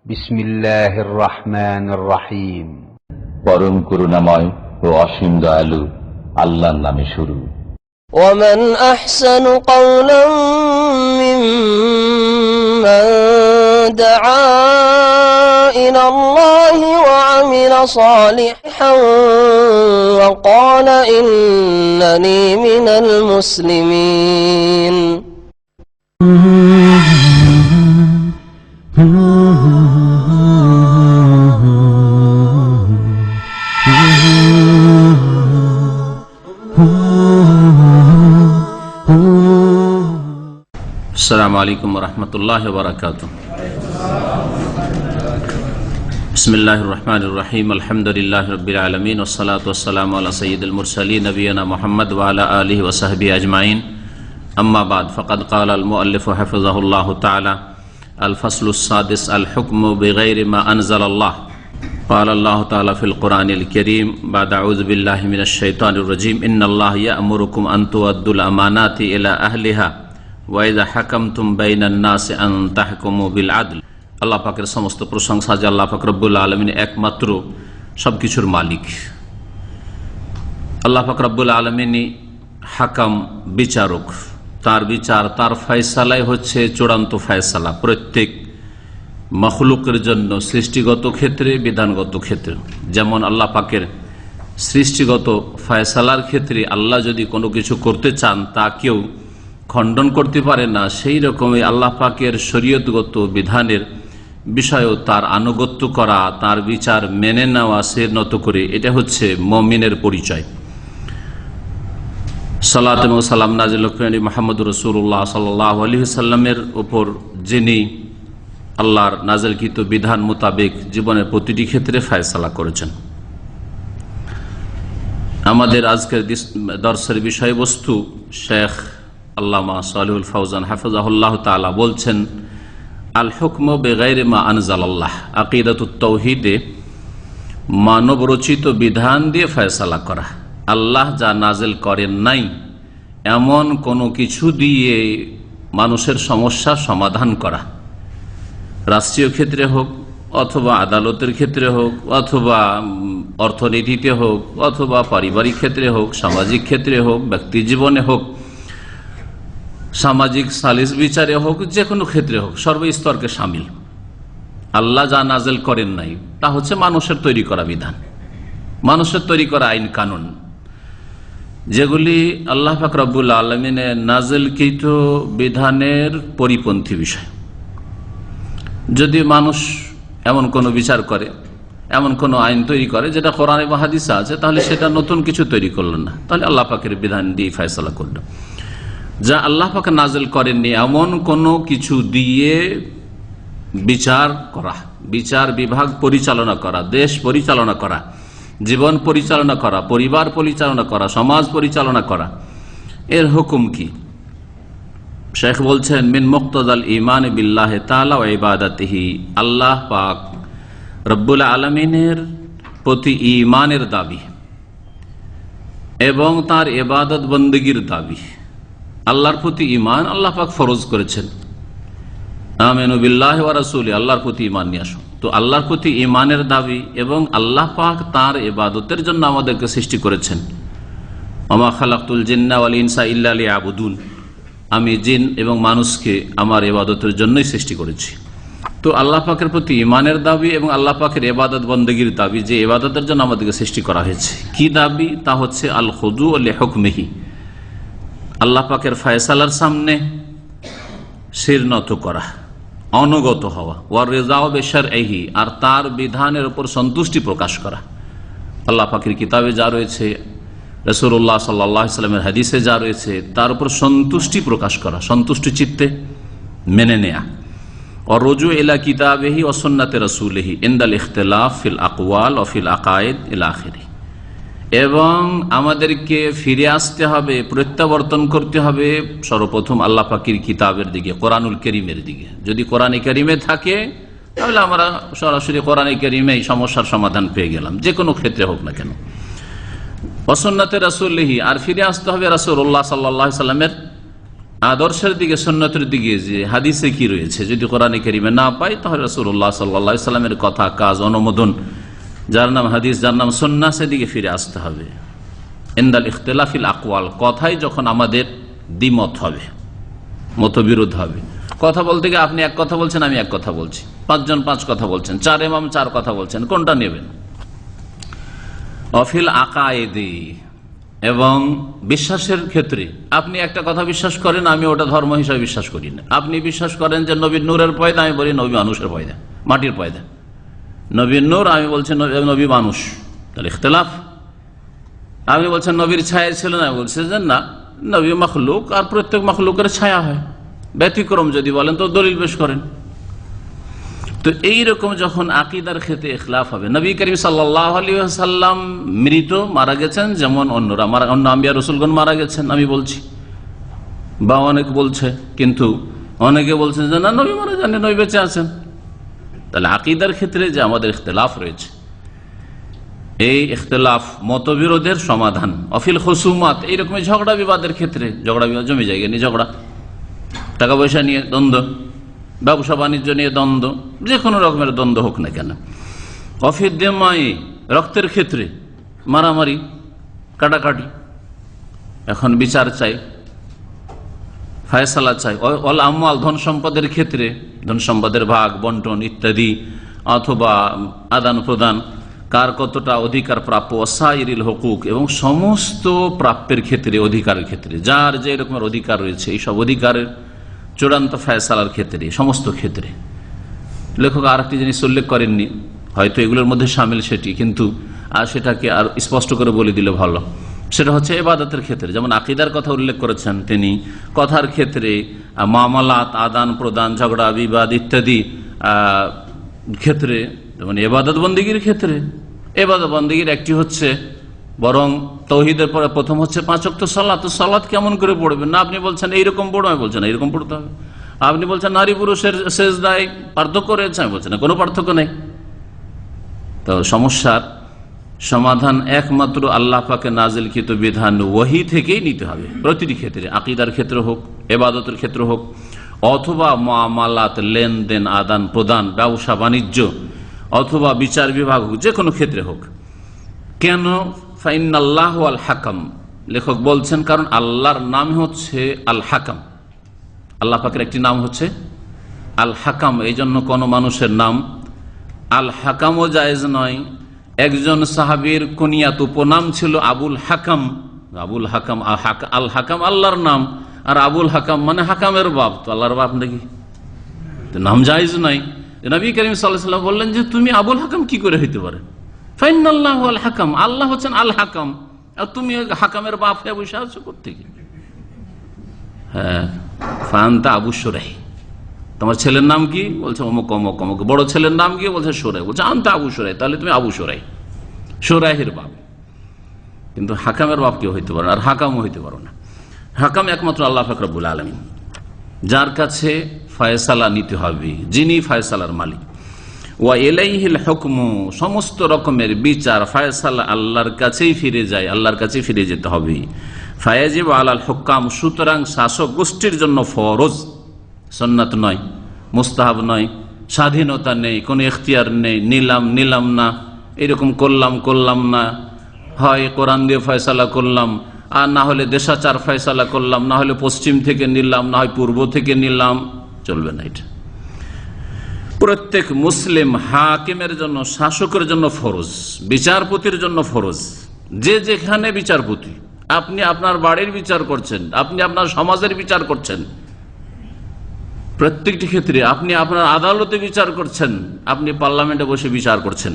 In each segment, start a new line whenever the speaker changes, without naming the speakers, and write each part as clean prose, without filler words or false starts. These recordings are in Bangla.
বিসমিল্লাহির রহমানির রহিম।
পরম করুণাময় ও অসীম দয়ালু আল্লাহর নামে শুরু।
ومن أحسن قولا ممن دعا إلى الله وعمل صالحا وقال إنني من المسلمين.
আসসালামু আলাইকুম ওয়া রাহমাতুল্লাহি ওয়া বারাকাতুহু। বিসমিল্লাহির রহমানির রহিম। আলহামদুলিল্লাহি রাব্বিল আলামিন ওয়াস সালাতু ওয়াস সালামু আলা সাইয়্যিদিল মুরসালিন নবিয়িনা মুহাম্মদ ওয়া আলা আলিহি ওয়া সাহবিহি আজমাইন। আম্মা বাদ, ফাকাদ ক্বালা আল মুআল্লিফু হাফিজাহুল্লাহু তাআলা আল ফাসলুস সাদিস আল হুকমু বিগাইরি মা আনজালাল্লাহ। قال الله تعالى في القرآن الكريم بعد أعوذ بالله من الشيطان الرجيم إن الله يأمركم أن تؤدوا الأمانات إلى أهلها ওয়াইদা হাকামতুম বাইনান নাস আন তাহকুমু বিল আদল। আল্লাহ পাকের সমস্ত প্রশংসা যে আল্লাহ পাক রব্বুল আলামিন একমাত্র সবকিছুর মালিক। আল্লাহ পাক রব্বুল আলামিনই হাকাম, বিচারক। তার বিচার, তার ফয়সালাই হচ্ছে চূড়ান্ত ফয়সালা প্রত্যেক মখলুকের জন্য, সৃষ্টিগত ক্ষেত্রে, বিধানগত ক্ষেত্রে। যেমন আল্লাহ পাকের সৃষ্টিগত ফয়সালার ক্ষেত্রে আল্লাহ যদি কোনো কিছু করতে চান তা কেউ খণ্ডন করতে পারে না, সেই রকমই আল্লাহ পাকের শরীয়তগত বিধানের বিষয়েও তার আনুগত্য করা, তার বিচার মেনে নেওয়া, সে নত করে, এটা হচ্ছে মুমিনের পরিচয়। সালাত এবং সালাম নাজিল করেন মুহাম্মদুর রাসূলুল্লাহ সাল্লাল্লাহু আলাইহি ওয়াসাল্লামের উপর, যিনি আল্লাহর নাজিলকৃত বিধান মোতাবেক জীবনের প্রতিটি ক্ষেত্রে ফয়সালা করেছেন। আমাদের আজকের দর্শের বিষয়বস্তু শেখ আল্লামা সালেহুল ফাওজান হাফিজাহুল্লাহ তাআলা বলছেন, আল হুকমু বিগাইরি মা আনজালাল্লাহ। আকীদাতুত তাওহীদে মানব রচিত বিধান দিয়ে ফয়সালা করা, আল্লাহ যা নাজিল করেন নাই এমন কোনো কিছু দিয়ে মানুষের সমস্যার সমাধান করা, রাষ্ট্রীয় ক্ষেত্রে হোক অথবা আদালতের ক্ষেত্রে হোক অথবা অর্থনীতিতে হোক অথবা পারিবারিক ক্ষেত্রে হোক, সামাজিক ক্ষেত্রে হোক, ব্যক্তি জীবনে হোক, সামাজিক সালিস বিচারে হোক, যে কোনো ক্ষেত্রে হোক, সর্বস্তরকে শামিল। আল্লাহ যা নাজেল করেন নাই তা হচ্ছে মানুষের তৈরি করা বিধান, মানুষের তৈরি করা আইন কানুন, যেগুলি আল্লাহ পাক রব্বুল আলামিনের নাজেলকৃত বিধানের পরিপন্থী বিষয়। যদি মানুষ এমন কোনো বিচার করে, এমন কোনো আইন তৈরি করে যেটা কোরআন এবং হাদিসে আছে, তাহলে সেটা নতুন কিছু তৈরি করলো না, তাহলে আল্লাহ পাকের বিধান দিয়ে ফয়সালা করলো। যা আল্লাহ পাক নাজিল করেননি এমন কোনো কিছু দিয়ে বিচার করা, বিচার বিভাগ পরিচালনা করা, দেশ পরিচালনা করা, জীবন পরিচালনা করা, পরিবার পরিচালনা করা, সমাজ পরিচালনা করা, এর হুকুম কি? শেখ বলছেন, মিন মুক্তাদাল ঈমান বিল্লাহি তাআলা ওয়া ইবাদাতিহি। আল্লাহ পাক রব্বুল আলামিনের প্রতি ঈমানের দাবি এবং তার ইবাদত বন্দেগীর দাবি। আল্লাহর প্রতি ঈমান আল্লাহ পাক ফরজ করেছেন, আমিনু বিল্লাহি ওয়া রাসূলি, আল্লাহর প্রতি ঈমান নিয়ে আসো। তো আল্লাহর প্রতি ঈমানের দাবি এবং আল্লাহ পাক তার ইবাদতের জন্য আমাদেরকে সৃষ্টি করেছেন। ওমা খালাকতুল জিন্না ওয়াল ইনসা ইল্লা লিয়াবুদুন, আমি জিন এবং মানুষকে আমার ইবাদতের জন্যই সৃষ্টি করেছি। তো আল্লাহ পাকের প্রতি ঈমানের দাবি এবং আল্লাহ পাকের ইবাদত বন্দেগীর দাবি, যে ইবাদতের জন্য আমাদেরকে সৃষ্টি করা হয়েছে, কি দাবি? তা হচ্ছে আল খুদু লিহুকমিহি, আল্লাহ পাকের ফয়সালার সামনে শির নত করা, অনুগত হওয়া, ওয়ার রিজাউ বিশরঈহি, আর তার বিধানের উপর সন্তুষ্টি প্রকাশ করা। আল্লাহ পাকের কিতাবে যা রয়েছে, রাসূলুল্লাহ সাল্লাল্লাহু আলাইহি ওয়াসাল্লামের হাদিসে যা রয়েছে, তার উপর সন্তুষ্টি প্রকাশ করা, সন্তুষ্টি চিত্তে মেনে নেয়া। আর রুজু ইলা কিতাবিহি ওয়া সুন্নাতি রাসূলিহি ইনদাল ইখতিলাফ ফিল আকওয়াল ওয়া ফিল আকায়েদ ইলা আখিরি। এবং আমাদেরকে ফিরে আসতে হবে, প্রত্যাবর্তন করতে হবে সর্বপ্রথম আল্লাহ পাকের কিতাবের দিকে, কোরআনুল কারীমের দিকে। যদি কোরআনে কারীমে থাকে তাহলে আমরা সরাসরি কোরআনে কারীমেই সমস্যার সমাধান পেয়ে গেলাম, যে কোনো ক্ষেত্রে হোক না কেন। ওয়া সুন্নাতি রাসূলিহি, আর ফিরে আসতে হবে রাসূলুল্লাহ সাল্লাল্লাহু আলাইহি ওয়াসাল্লামের আদর্শের দিকে, সুন্নতের দিকে যে হাদিসে কি রয়েছে যদি কোরআনে কারিমে না পাই, তাহলে রাসূলুল্লাহ সাল্লাল্লাহু আলাইহি সাল্লামের কথা, কাজ, অনুমোদন, যার নাম হাদিস, যার নাম সুন্নাহ, সেদিকে ফিরে আসতে হবে। ইনদাল ইখতিলাফিল আকওয়াল, কথাই যখন আমাদের দ্বিমত হবে, মতবিরোধ হবে। কথা বলতে গিয়ে আপনি এক কথা বলছেন, আমি এক কথা বলছি, পাঁচজন পাঁচ কথা বলছেন, চার ইমাম চার কথা বলছেন, কোনটা নেবেন? অফিল আকায়েদি, এবং বিশ্বাসের ক্ষেত্রে আপনি একটা কথা বিশ্বাস করেন, আমি ওটা ধর্ম হিসাবে বিশ্বাস করি না। আপনি বিশ্বাস করেন যে নবীর নূরের পয়দা, আমি বলি নবী মানুষের পয়দা, মাটির পয়দা। নবীর নূর, আমি বলছি নবী মানুষ, তাহলে ইখতিলাফ। আপনি বলছেন নবীর ছায়া ছিল না, বলছেন না নবী মখলুক, আর প্রত্যেক মখলুকের ছায়া হয়। ব্যতিক্রম যদি বলেন তো দলিল পেশ করেন। তো এইরকম যখন আকীদার ক্ষেত্রে ইখলাফ হবে, নবী করিম সাল্লাল্লাহু আলাইহি ওয়াসাল্লাম মৃত, মারা গেছেন, যেমন অন্যরা অন্য আম্বিয়া রাসূলগণ মারা গেছেন, আমি বলছি, বা অনেক বলছে, কিন্তু অনেকে বলছেন যে না নবী মারা যাননি, নবী বেঁচে আছেন। তাহলে আকীদার ক্ষেত্রে যে আমাদের ইখতিলাফ রয়েছে, এই ইখতিলাফ মতবিরোধের সমাধান। অফিল খুসুমাত, এইরকম ঝগড়া বিবাদের ক্ষেত্রে, ঝগড়া বিবাদ, জমি জায়গা নিয়ে ঝগড়া, টাকা পয়সা নিয়ে দ্বন্দ্ব, ব্যবসা বাণিজ্য নিয়ে দ্বন্দ্ব, যে কোনো রকমের দ্বন্দ্ব হোক না কেন। অফির দেমাই, রক্তের ক্ষেত্রে মারামারি, কাটাকাটি, এখন বিচার চাই, ফায়সালা চাই। অল আমওয়াল, ধন সম্পদের ক্ষেত্রে, ধন সম্পদের ভাগ বন্টন ইত্যাদি, অথবা আদান প্রদান, কার কতটা অধিকার প্রাপ্য, ওয়াসাইরিল হুকুক, এবং সমস্ত প্রাপ্যের ক্ষেত্রে, অধিকারের ক্ষেত্রে, যার যে রকমের অধিকার রয়েছে, এই সব অধিকারের চূড়ান্ত ফায়সালার ক্ষেত্রে, সমস্ত ক্ষেত্রে। লেখক আর একটি জিনিস উল্লেখ করেননি, হয়তো এগুলোর মধ্যে সামিল সেটি, কিন্তু আর সেটাকে আর স্পষ্ট করে বলে দিলে ভালো। সেটা হচ্ছে ইবাদতের ক্ষেত্রে, যেমন আকীদার কথা উল্লেখ করেছেন তিনি, কথার ক্ষেত্রে, মামলাত, আদান প্রদান, ঝগড়া বিবাদ ইত্যাদি ক্ষেত্রে, যেমন ইবাদত বন্দেগীর ক্ষেত্রে। ইবাদত বন্দেগীর একটি হচ্ছে, বরং তাওহীদের পরে প্রথম হচ্ছে 5 ওয়াক্ত সালাত। তো সালাত কেমন করে পড়বেন? না আপনি বলছেন এইরকম পড়ো, আমি বলছেন এইরকম পড়তে হবে। আপনি বলছেন নারী পুরুষের সেজদায় পার্থক্য রয়েছে, আমি বলছেন না, কোনো পার্থক্য নেই। তো সমস্যার সমাধান একমাত্র আল্লাহ পাকের নাজিলকৃত বিধান ওহী থেকেই নিতে হবে, প্রতিটি ক্ষেত্রে, আকীদার ক্ষেত্রে হোক, ইবাদতের ক্ষেত্রে হোক, অথবা মুআমালাত, লেনদেন, আদান প্রদান, ব্যবসা বাণিজ্য, অথবা বিচার বিভাগ হোক, যে কোনো ক্ষেত্রে হোক। কেন? ফাইনাল্লাহু আল হাকাম, লেখক বলছেন কারণ আল্লাহর নাম হচ্ছে আল হাকাম। আল্লাহ পাকের একটি নাম হচ্ছে আল হাকাম। এই জন্য কোন মানুষের নাম আল হাকামও জায়েজ নয়। একজন সাহাবীর কুনিয়াত, উপনাম ছিল আবুল হাকাম। আবুল হাকাম, আল হাকাম আল্লাহর নাম, আর আবুল হাকাম মানে হাকামের বাপ। তো আল্লাহর বাপ নাকি? তো নাম জায়েজ নাই। নবী করিম সাল্লাল্লাহু আলাইহি ওয়াসাল্লাম বললেন যে তুমি আবুল হাকাম কি করে হইতে পারে? ফাইনাল্লাহু আল হাকাম, আল্লাহ হচ্ছেন আল হাকাম, আর তুমি হাকামের বাপ হয়ে বসে আছো কোত্থেকে? হ্যাঁ, ফান্তা আবু শুরাই। তোমার ছেলের নাম কি? বলছে অমুক অমুক অমুক। বড় ছেলের নাম কি? বলছে শুরাই। বলছে আনতা আবু শুরাই, তাহলে তুমি আবু শুরাই, শুরাইহের বাপ। কিন্তু হাকামের বাপ কেউ হইতে পারো না, আর হাকামও হইতে পারো না। হাকাম একমাত্র আল্লাহ পাক রব্বুল আলামিন, যার কাছে ফয়সালা নিতে হবে, যিনি ফয়সালার মালিক। ওয়া ইলাইহিল হুকমু, সমস্ত রকমের বিচার, ফয়সালা আল্লাহর কাছেই ফিরে যায়, আল্লাহর কাছেই ফিরে যেতে হবে। ফায়াজিবু আলাল হুকাম, সুতরাং শাসক গোষ্ঠীর জন্য ফরজ, সুন্নাত নয়, মুস্তাহাব নয়। স্বাধীনতা নেই, কোনো এখতিয়ার নেই, নিলাম না, এরকম করলাম না, হয় কোরআন দিয়ে ফয়সালা করলাম, আর না হলে দেশাচার ফয়সালা করলাম, না হলে পশ্চিম থেকে নিলাম, না হয় পূর্ব থেকে নিলাম, চলবে না। এটা প্রত্যেক মুসলিম হাকিমের জন্য, শাসকের জন্য ফরজ, বিচারপতির জন্য ফরজ। যে যেখানে বিচারপতি, আপনি আপনার বাড়ির বিচার করছেন, আপনি আপনার সমাজের বিচার করছেন, প্রত্যেকটি ক্ষেত্রে আপনি আপনার আদালতে বিচার করছেন, আপনি পার্লামেন্টে বসে বিচার করছেন,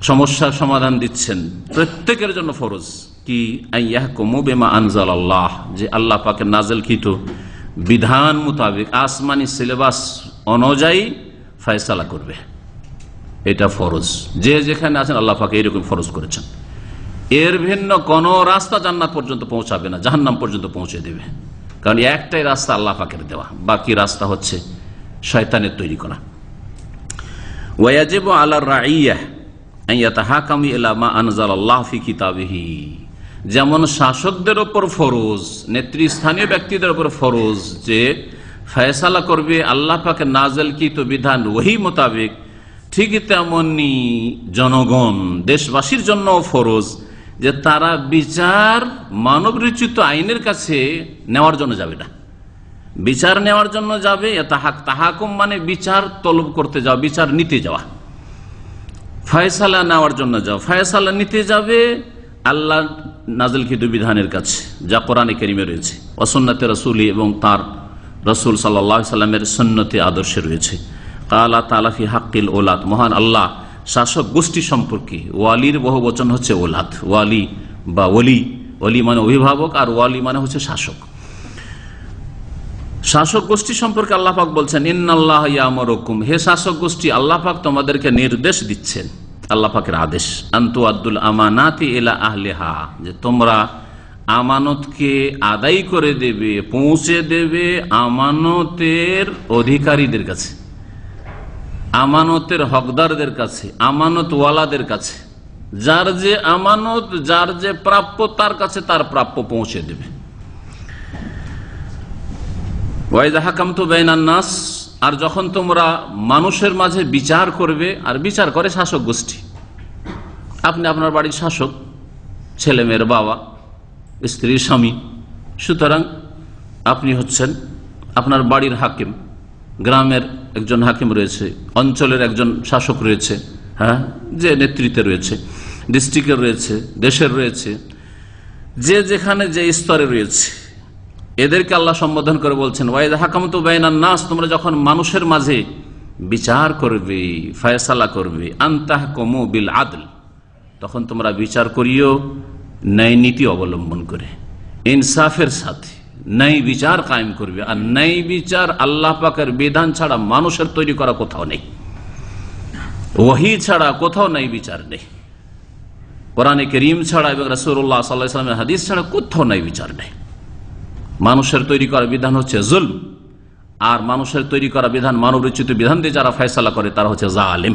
সমস্যার সমাধান দিচ্ছেন, প্রত্যেকের জন্য ফরজ কি আইয়াহকুমু বিমা আনজালাল্লাহ, যে আল্লাহ পাকের নাযিলকৃত বিধান মোতাবেক, আসমানি সিলেবাস অনুযায়ী ফয়সালা করবে। এটা ফরজ। যে যেখানে আছেন আল্লাহ পাক এইরকম ফরজ করেছেন। এর ভিন্ন কোন রাস্তা জান্নাত পর্যন্ত পৌঁছাবে না, জাহান্নাম পর্যন্ত পৌঁছে দেবে। কারণ একটাই রাস্তা আল্লাহ পাকের দেওয়া, বাকি রাস্তা হচ্ছে শয়তানের তৈরি করা। ওয়াজিবু আলার রাইয়্যাহ আন ইয়াতাহাকামু ইলা মা আনজালাল্লাহু ফি কিতাবিহি, যেমন শাসকদের ওপর ফরজ, নেতৃস্থানীয় ব্যক্তিদের ওপর ফরজ যে ফয়সালা করবে আল্লাহ পাকের নাযিলকৃত বিধান ওহী মোতাবেক, ঠিক তেমনি জনগণ দেশবাসীর জন্য ফরজ যে তারা বিচার মানব রচিত আইনের কাছে নেওয়ার জন্য যাবে না। বিচার নেওয়ার জন্য যাবে, তাহাকুম মানে বিচার তলব করতে যাওয়া, বিচার নিতে যাওয়া, ফয়সালা নেওয়ার জন্য যাওয়া, ফয়সালা নিতে যাবে আল্লাহ নাযিলকৃত বিধানের কাছে, যা কোরআনে কারীমে রয়েছে, ওয়া সুন্নাতে রাসূলি এবং তার রাসূল সাল্লাল্লাহু আলাইহি সাল্লামের সুন্নতে আদর্শে রয়েছে। কালা তাআলা ফি হাক্কিল ওলাদ, মহান আল্লাহ শাসক গোষ্ঠী সম্পর্কে, ওয়ালির বহু বচন হচ্ছে ওলাদ, ওয়ালি বা ওলি, ওলি মানে অভিভাবক আর ওয়ালি মানে হচ্ছে শাসক। শাসক গোষ্ঠী সম্পর্কে আল্লাহ পাক বলছেন ইন্নাল্লাহ ইয়ামুরুকুম, হে শাসক গোষ্ঠী আল্লাহ পাক তোমাদেরকে নির্দেশ দিচ্ছেন, আল্লাহ পাকের আদেশ, আনতু আদ্দুল আমানাতি ইলা আহলিহা, যে তোমরা আমানতকে আদায় করে দেবে, পৌঁছে দেবে আমানতের অধিকারীদের কাছে, আমানতের হকদারদের কাছে, আমানতওয়ালাদের কাছে। যার যে আমানত, যার যে প্রাপ্য তার কাছে তার প্রাপ্য পৌঁছে দেবে। ওয়াইদা হাকামতু বাইনান নাস, আর যখন তোমরা মানুষের মাঝে বিচার করবে, আর বিচার করে শাসক গোষ্ঠী, আপনি আপনার বাড়ির শাসক, ছেলে মেয়ের বাবা, স্ত্রীর স্বামী, সুতরাং আপনি হচ্ছেন আপনার বাড়ির হাকিম, গ্রামের একজন হাকিম রয়েছে, অঞ্চলের একজন শাসক রয়েছে, হ্যাঁ, যে নেতৃত্বে রয়েছে, ডিস্ট্রিক্টের রয়েছে, দেশের রয়েছে, যে যেখানে যে স্তরে রয়েছে, এদেরকে আল্লাহ সম্বোধন করে বলছেন ওয়াইদা হাকামতু বাইনান নাস, তোমরা যখন মানুষের মাঝে বিচার করবে, ফয়সালা করবে, আনতাহকুমু বিল আদল, তখন তোমরা বিচার করিও ন্যায় নীতি অবলম্বন করে, ইনসাফের সাথে ন্যায় বিচার কায়েম করবে। আর ন্যায় বিচার আল্লাহ পাকের বিধান ছাড়া মানুষের তৈরি করা কোথাও নেই, ওহী ছাড়া কোথাও ন্যায় বিচার নেই, কোরআনে কারীম ছাড়া এবং রাসূলুল্লাহ সাল্লাল্লাহু আলাইহি ওয়াসাল্লামের হাদিস ছাড়া কোথাও ন্যায় বিচার নেই। মানুষের তৈরি করা বিধান হচ্ছে জুলম, আর মানুষের তৈরি করা বিধান, মানব রচিত বিধান দিয়ে যারা ফয়সালা করে তারা হচ্ছে জালিম।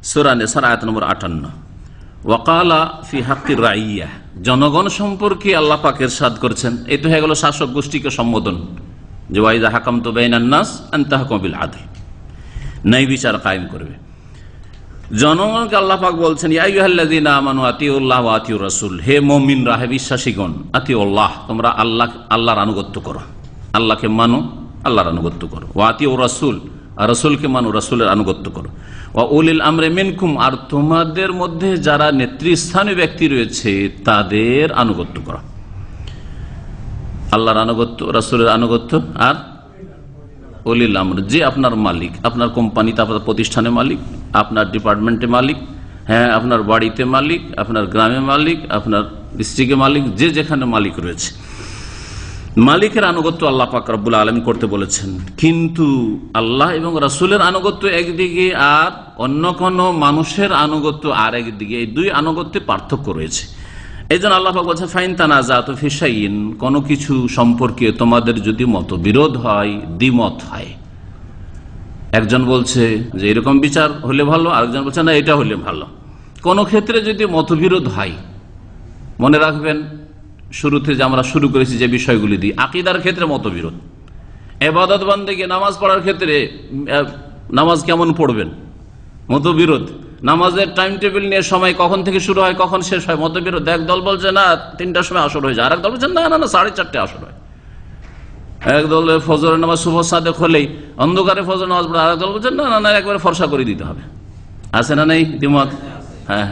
সূরা নিসা আয়াত নম্বর 58। ওয়াকালা ফি হাক্কির রাইয়া, জনগণ সম্পর্কে আল্লাহ পাক ইরশাদ করেছেন, এই তো হয়ে গেল শাসক গোষ্ঠীকে সম্বোধন, যে ওয়াইদা হাকামতু বাইনান নাস আন তাহকুমু বিল আদল, ন্যায় বিচার কায়েম করবে। জনগণকে আল্লাহ পাক বলছেন ইয়া আইয়ুহাল্লাযীনা আমানু আতিউল্লাহ ওয়া আতিউর রাসূল, হে মুমিনরা, হে বিশ্বাসীগণ, আতিউল্লাহ, তোমরা আল্লাহর আনুগত্য করো, আল্লাহকে মানো, আল্লাহর আনুগত্য করো, ওয়া আতিউর রাসূল, আর রাসূলকে মানো, রাসূলের আনুগত্য করো, ওয়া উলিল আমরি মিনকুম, আর তোমাদের মধ্যে যারা নেতৃস্থানীয় ব্যক্তি রয়েছে তাদের আনুগত্য করো। আল্লাহর আনুগত্য, রাসূলের আনুগত্য, আর উলিল আমর, যে আপনার মালিক, আপনার কোম্পানিতে, আপনার প্রতিষ্ঠানের মালিক, আপনার ডিপার্টমেন্টে মালিক, হ্যাঁ, আপনার বাড়িতে মালিক, আপনার গ্রামে মালিক, আপনার ডিস্ট্রিক্টে মালিক, যে যেখানে মালিক রয়েছে, মালিকের আনুগত্য আল্লাহ পাক রব্বুল আলামিন করতে বলেছেন। কিন্তু আল্লাহ এবং রাসূলের আনুগত্য একদিকে, আর অন্য কোন মানুষের আনুগত্য আর একদিকে, এই দুই আনুগত্যে পার্থক্য রয়েছে। এই জন্য আল্লাহ পাক বলছেন ফাইন তানাজাতু ফি শাইইন, কোনো কিছু সম্পর্কে তোমাদের যদি মতবিরোধ হয়, দ্বিমত হয়, একজন বলছে যে এরকম বিচার হলে ভালো, আরেকজন বলছে না এটা হলে ভালো, কোনো ক্ষেত্রে যদি মতবিরোধ হয়, মনে রাখবেন শুরুতে যে আমরা শুরু করেছি যে বিষয়গুলি দিয়ে, আকীদার ক্ষেত্রে মতবিরোধ, ইবাদত বান্দেগী, নামাজ পড়ার ক্ষেত্রে নামাজ কেমন পড়বেন, মতবিরোধ, নামাজের টাইম টেবিল নিয়ে সময় কখন থেকে শুরু হয় কখন শেষ হয়, মতবিরোধ। এক দল বলছে না 3টার সময় আসর হয়ে যায়, আর এক দল বলছে না না 4:30 আসর হয়, এক দল ফজরের নামাজ শুভ সাদেক হলেই অন্ধকারে ফজর নামাজ পড়ে, আর এক দল বলছে না না একবারে ফর্সা করে দিতে হবে, আছে না নেই দ্বিমত? হ্যাঁ,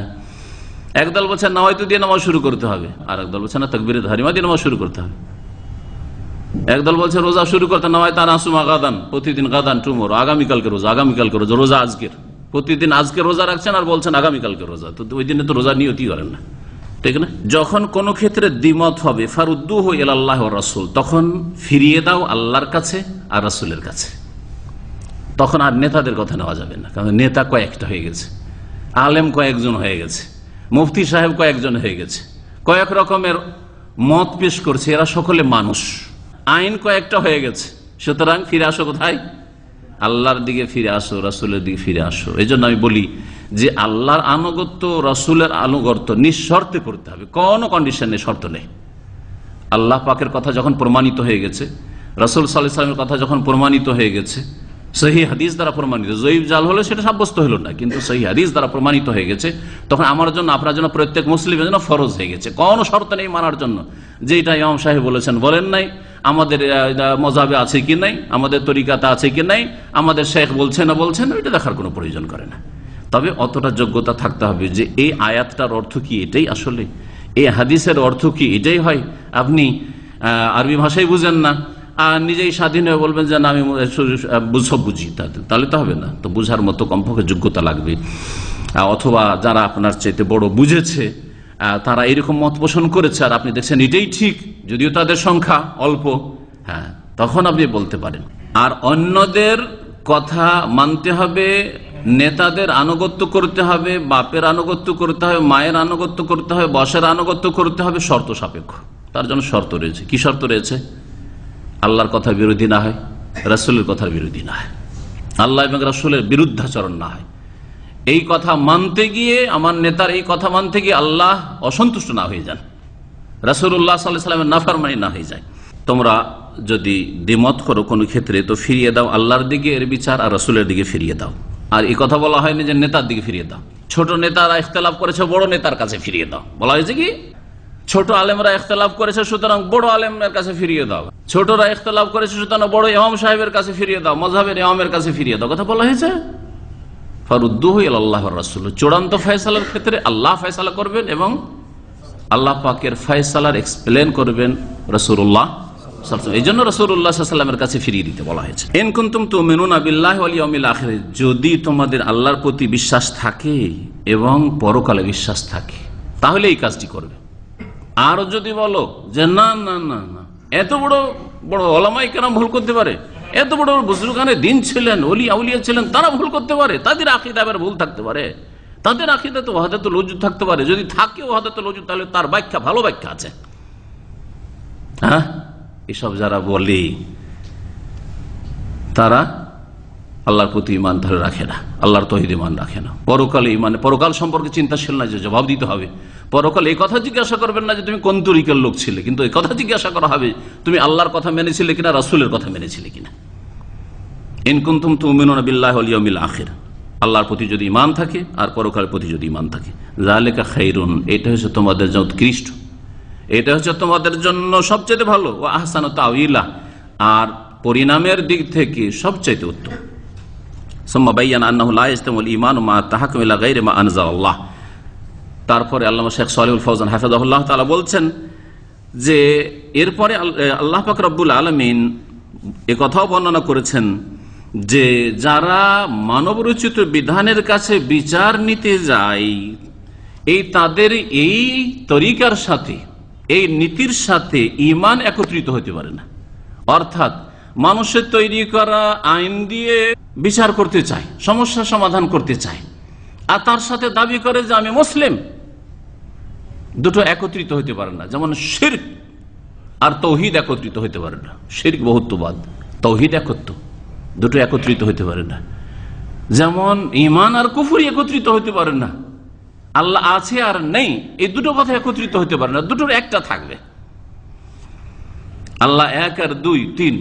একদল বলছে নাওয়াইতু দিয়ে নামাজ শুরু করতে হবে, আর একদল বলছে না তাকবীরে তাহরিমা দিয়ে নামাজ শুরু করতে হবে, একদল বলছে রোজা শুরু করতে নাওয়াইতু আন আসুমা গাদান, প্রতিদিন গাদান টুমোর, আগামীকালকে রোজা, আগামীকালকে রোজা, রোজা আজকের, প্রতিদিন আজকে রোজা রাখছেন আর বলছেন আগামীকালকে রোজা, তো ওই দিনে তো রোজা নিয়তই করেন না, ঠিক না? যখন কোনো ক্ষেত্রে দ্বিমত হবে, ফারুদ্দুহু ইলাল্লাহি ওয়া রাসূল, তখন ফিরিয়ে দাও আল্লাহর কাছে আর রাসূলের কাছে। তখন আর নেতাদের কথা নেওয়া যাবে না, কারণ নেতা কয়েকটা হয়ে গেছে, আলেম কয়েকজন হয়ে গেছে, মুফতি সাহেব কয়েকজন হয়ে গেছে, কয়েক রকমের মত পেশ করছে, এরা সকলে মানুষ, আইন কয়েকটা হয়ে গেছে। সুতরাং ফিরে আসো কোথায়? আল্লাহর দিকে ফিরে আসো, রাসূলের দিকে ফিরে আসো। এই জন্য আমি বলি যে আল্লাহর আনুগত্য, রাসূলের আনুগত্য নিঃশর্তে করতে হবে, কোনো কন্ডিশনে শর্ত নেই। আল্লাহ পাকের কথা যখন প্রমাণিত হয়ে গেছে, রাসূল সাল্লাল্লাহু আলাইহি ওয়াসাল্লামের কথা যখন প্রমাণিত হয়ে গেছে, সহিহ হাদিস দ্বারা প্রমাণিত, জয়ীফ জাল হলে সেটা সাব্যস্ত হলো না, কিন্তু সহিহ হাদিস দ্বারা প্রমাণিত হয়ে গেছে, তখন আমার জন্য, আপনার জন্য, প্রত্যেক মুসলিমের জন্য ফরজ হয়ে গেছে। কোনো শর্ত নেই মানার জন্য, যে এটা ইমাম সাহেব বলেছেন বলেন নাই, আমাদের মজাবে আছে কি নাই, আমাদের তরিকাতে আছে কি নাই, আমাদের শেখ বলছে না বলছেন, এটা দেখার কোনো প্রয়োজন করে না। তবে অতটা যোগ্যতা থাকতে হবে যে এই আয়াতটার অর্থ কি এটাই, আসলে এই হাদিসের অর্থ কি এটাই হয়। আপনি আরবি ভাষাই বুঝেন না আর নিজেই স্বাধীন হয়ে বলবেন যে না আমি সব বুঝি, তাহলে তো হবে না। তো বুঝার মতো কমপক্ষে যোগ্যতা লাগবে। অথবা যারা আপনার চাইতে বড় বুঝেছে, তারা এরকম মত পোষণ করেছে আর আপনি দেখছেন এটাই ঠিক, যদিও তাদের সংখ্যা অল্প, হ্যাঁ, তখন আপনি বলতে পারেন। আর অন্যদের কথা মানতে হবে, নেতাদের আনুগত্য করতে হবে, বাপের আনুগত্য করতে হবে, মায়ের আনুগত্য করতে হবে, বসের আনুগত্য করতে হবে, শর্ত সাপেক্ষ। তার জন্য শর্ত রয়েছে। কি শর্ত রয়েছে? আল্লাহর কথার বিরোধী না হয়, রাসূলের কথার বিরোধী না হয়, আল্লাহ এবং রাসূলের বিরুদ্ধাচরণ না হয়। এই কথা মানতে গিয়ে, আমার নেতার এই কথা মানতে গিয়ে আল্লাহ অসন্তুষ্ট না হয়ে যান, রাসূলুল্লাহ সাল্লাল্লাহু আলাইহি ওয়াসাল্লামের নাফরমানি না হয়ে যায়। তোমরা যদি দ্বিমত করো কোনো ক্ষেত্রে, তো ফিরিয়ে দাও আল্লাহর দিকে এর বিচার, আর রাসূলের দিকে ফিরিয়ে দাও। আর এই কথা বলা হয়নি যে নেতার দিকে ফিরিয়ে দাও। ছোট নেতারা ইখতিলাফ করেছে, বড় নেতার কাছে ফিরিয়ে দাও। বলা হয়েছে কি ছোট আলেমরা ইখতিলাফ করেছে, সুতরাং বড় আলেমের কাছে ফিরিয়ে দাও। ছোটরা ইখতিলাফ করেছে, সুতরাং বড় ইমাম সাহেবের কাছে ফিরিয়ে দাও, মাযহাবের ইমামের কাছে ফিরিয়ে দাও। কথা বলা হয়েছে। ফারুদ্দুহু ইলাল্লাহি ওয়া রাসূল, চূড়ান্ত ফয়সালার ক্ষেত্রে আল্লাহ ফয়সালা করবেন এবং আল্লাহ পাকের ফয়সালার এক্সপ্লেন করবেন রাসূলুল্লাহ সাল্লাল্লাহু আলাইহি ওয়াসাল্লাম। এইজন্য রাসূলুল্লাহ সাল্লাল্লাহু আলাইহি ওয়াসাল্লামের কাছে ফিরিয়ে দিতে বলা হয়েছে। ইন কুনতুম তুমিনুনা বিল্লাহি ওয়াল ইয়াউমিল আখির, যদি তোমাদের আল্লাহর প্রতি বিশ্বাস থাকে এবং পরকালে বিশ্বাস থাকে, তাহলে এই কাজটি করবে। আর যদি বলো যে না না না না, এত বড় বড় ওলামায়ে কেরাম ভুল করতে পারে, এত বড় বুজুর্গানে দিন ছিলেন, ওলি আউলিয়া ছিলেন, তারা ভুল করতে পারে, তাদের আকীদা আবার ভুল থাকতে পারে, তাদের আকীদা তো ওয়াহদাতুল ওজুদ থাকতে পারে, যদি থাকে ওয়াহদাতুল ওজুদ তাহলে তার ব্যাখ্যা, ভালো ব্যাখ্যা আছে। হ্যাঁ, এসব যারা বলে তারা আল্লাহর প্রতি ঈমান ধরে রাখে না, আল্লাহর তাওহীদ ঈমান রাখে না, পরকালে ঈমান, পরকাল সম্পর্কে চিন্তাশীল না, যে জবাব দিতে হবে পরকালে। এই কথা জিজ্ঞাসা করবেন না যে তুমি কোন তরিকার লোক ছিলে, কিন্তু এই কথা জিজ্ঞাসা করা হবে তুমি আল্লাহর কথা মেনেছিলে কিনা, রাসূলের কথা মেনেছিলে কিনা। ইন কুনতুম তুমিনুনা বিল্লাহি ওয়াল ইয়াউমিল আখির, আল্লাহর প্রতি যদি ঈমান থাকে আর পরকালের প্রতি যদি ঈমান থাকে, যালিকা খায়রুন, এটা হচ্ছে তোমাদের জন্য উৎকৃষ্ট, এটা হচ্ছে তোমাদের জন্য সবচেয়ে ভালো, ওয়া আহসানু তাওয়িলা, আর পরিণামের দিক থেকে সবচেয়ে উত্তম। সুম্মা বায়্যানা আন্নাহু লা ইস্তামুল ঈমানু মা তাহাক্কুম ইলা গায়রি মা আনজালাল্লাহ। তারপরে আল্লামা শেখ সালেহুল ফওজান হাফিজাহুল্লাহ তাআলা বলছেন যে এরপরে আল্লাহ পাক রব্বুল আলামিন এ কথাও বর্ণনা করেছেন যে যারা মানবরচিত বিধানের কাছে বিচার নিতে যায়, এই তাদের এই তরিকার সাথে, এই নীতির সাথে ঈমান একত্রিত হতে পারে না। অর্থাৎ মানুষের তৈরি করা আইন দিয়ে বিচার করতে চায়, সমস্যা সমাধান করতে চায়, আর তার সাথে দাবি করে যে আমি মুসলিম, দুটো একত্রিত হতে পারে না। যেমন শিরক আর তাওহীদ একত্রিত হতে পারে না, শিরক বহুত্ববাদ, তাওহীদ একত্ব, দুটো একত্রিত হতে পারে না। যেমন ঈমান আর কুফরি একত্রিত হতে পারে না, আল্লাহ আছে আর নেই এই দুটো কথা একত্রিত হতে পারে না, দুটোর একটা থাকবে। আল্লাহ এক আর দুই তিন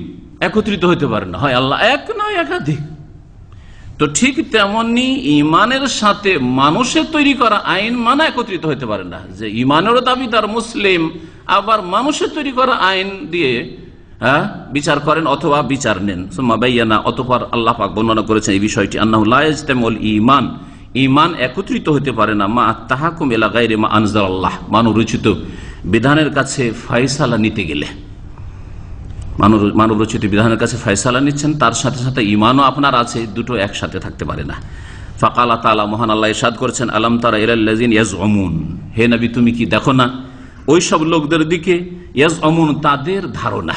একত্রিত হতে পারে না, হয় আল্লাহ এক নয় একাধিক। তো ঠিক তেমনি ঈমানের সাথে মানুষের তৈরি করা আইন মানা একত্রিত হতে পারে না, যে ঈমানেরও দাবিদার মুসলিম, আবার মানুষের তৈরি করা আইন দিয়ে বিচার করেন অথবা বিচার নেন। সুম্মা বায়্যানা, অতঃপর আল্লাহ পাক বর্ণনা করেছেন এই বিষয়টি, আন্নাহু লা ইস্তামুল ঈমান, ঈমান একত্রিত হতে পারে না মা তাহাক্কুম ইলা গায়রি মা আনজালাল্লাহ, মানবরচিত বিধানের কাছে ফয়সালা নিতে গেলে। মানবরচিত বিধানের কাছে ফয়সালা নিচ্ছেন, তার সাথে সাথে ঈমানও আপনার আছে, দুটো একসাথে থাকতে পারে না। ফাকালা তাআলা, মহান আল্লাহ ইরশাদ করেছেন, আলাম তারা ইলাল্লাযিনা ইয়াজউমুন, হে নবী তুমি কি দেখো না ওই সব লোকদের দিকে, ইয়াজউমুন তাদের ধারণা,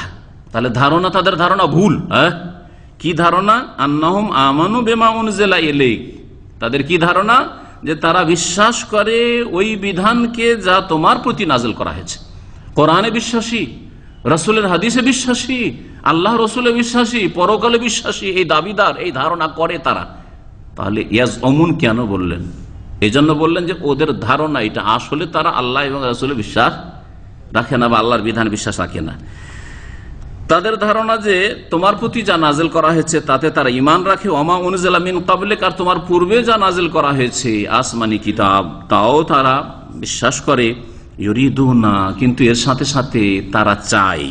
তাহলে ধারণা, তাদের ধারণা ভুল। কি ধারণা? আন্নাহুম আমানু বিমা উনজিলা ইলাইক, তাদের কি ধারণা? যে তারা বিশ্বাস করে ওই বিধানকে যা তোমার প্রতি নাযিল করা হয়েছে। কোরআনে বিশ্বাসী, রাসূলের হাদিসে বিশ্বাসী, আল্লাহ রসুলে বিশ্বাসী, পরকালে বিশ্বাসী, এই দাবিদার, এই ধারণা করে তারা, তাহলে ইয়াজ অমুন কেন বললেন? এই জন্য বললেন যে ওদের ধারণা এটা, আসলে তারা আল্লাহ এবং রাসূলে বিশ্বাস রাখে না বা আল্লাহর বিধান বিশ্বাস রাখে না। তাদের ধারণা যে তোমার প্রতি যা নাজিল করা হয়েছে তাতে তারা ঈমান রাখে, ওমা উনজিলা মিন ক্বাবলিক, আর তোমার পূর্বে যা নাজিল করা হয়েছে আসমানি কিতাব তাও তারা বিশ্বাস করে। ইউরিদুনা, কিন্তু এর সাথে সাথে তারা চায়,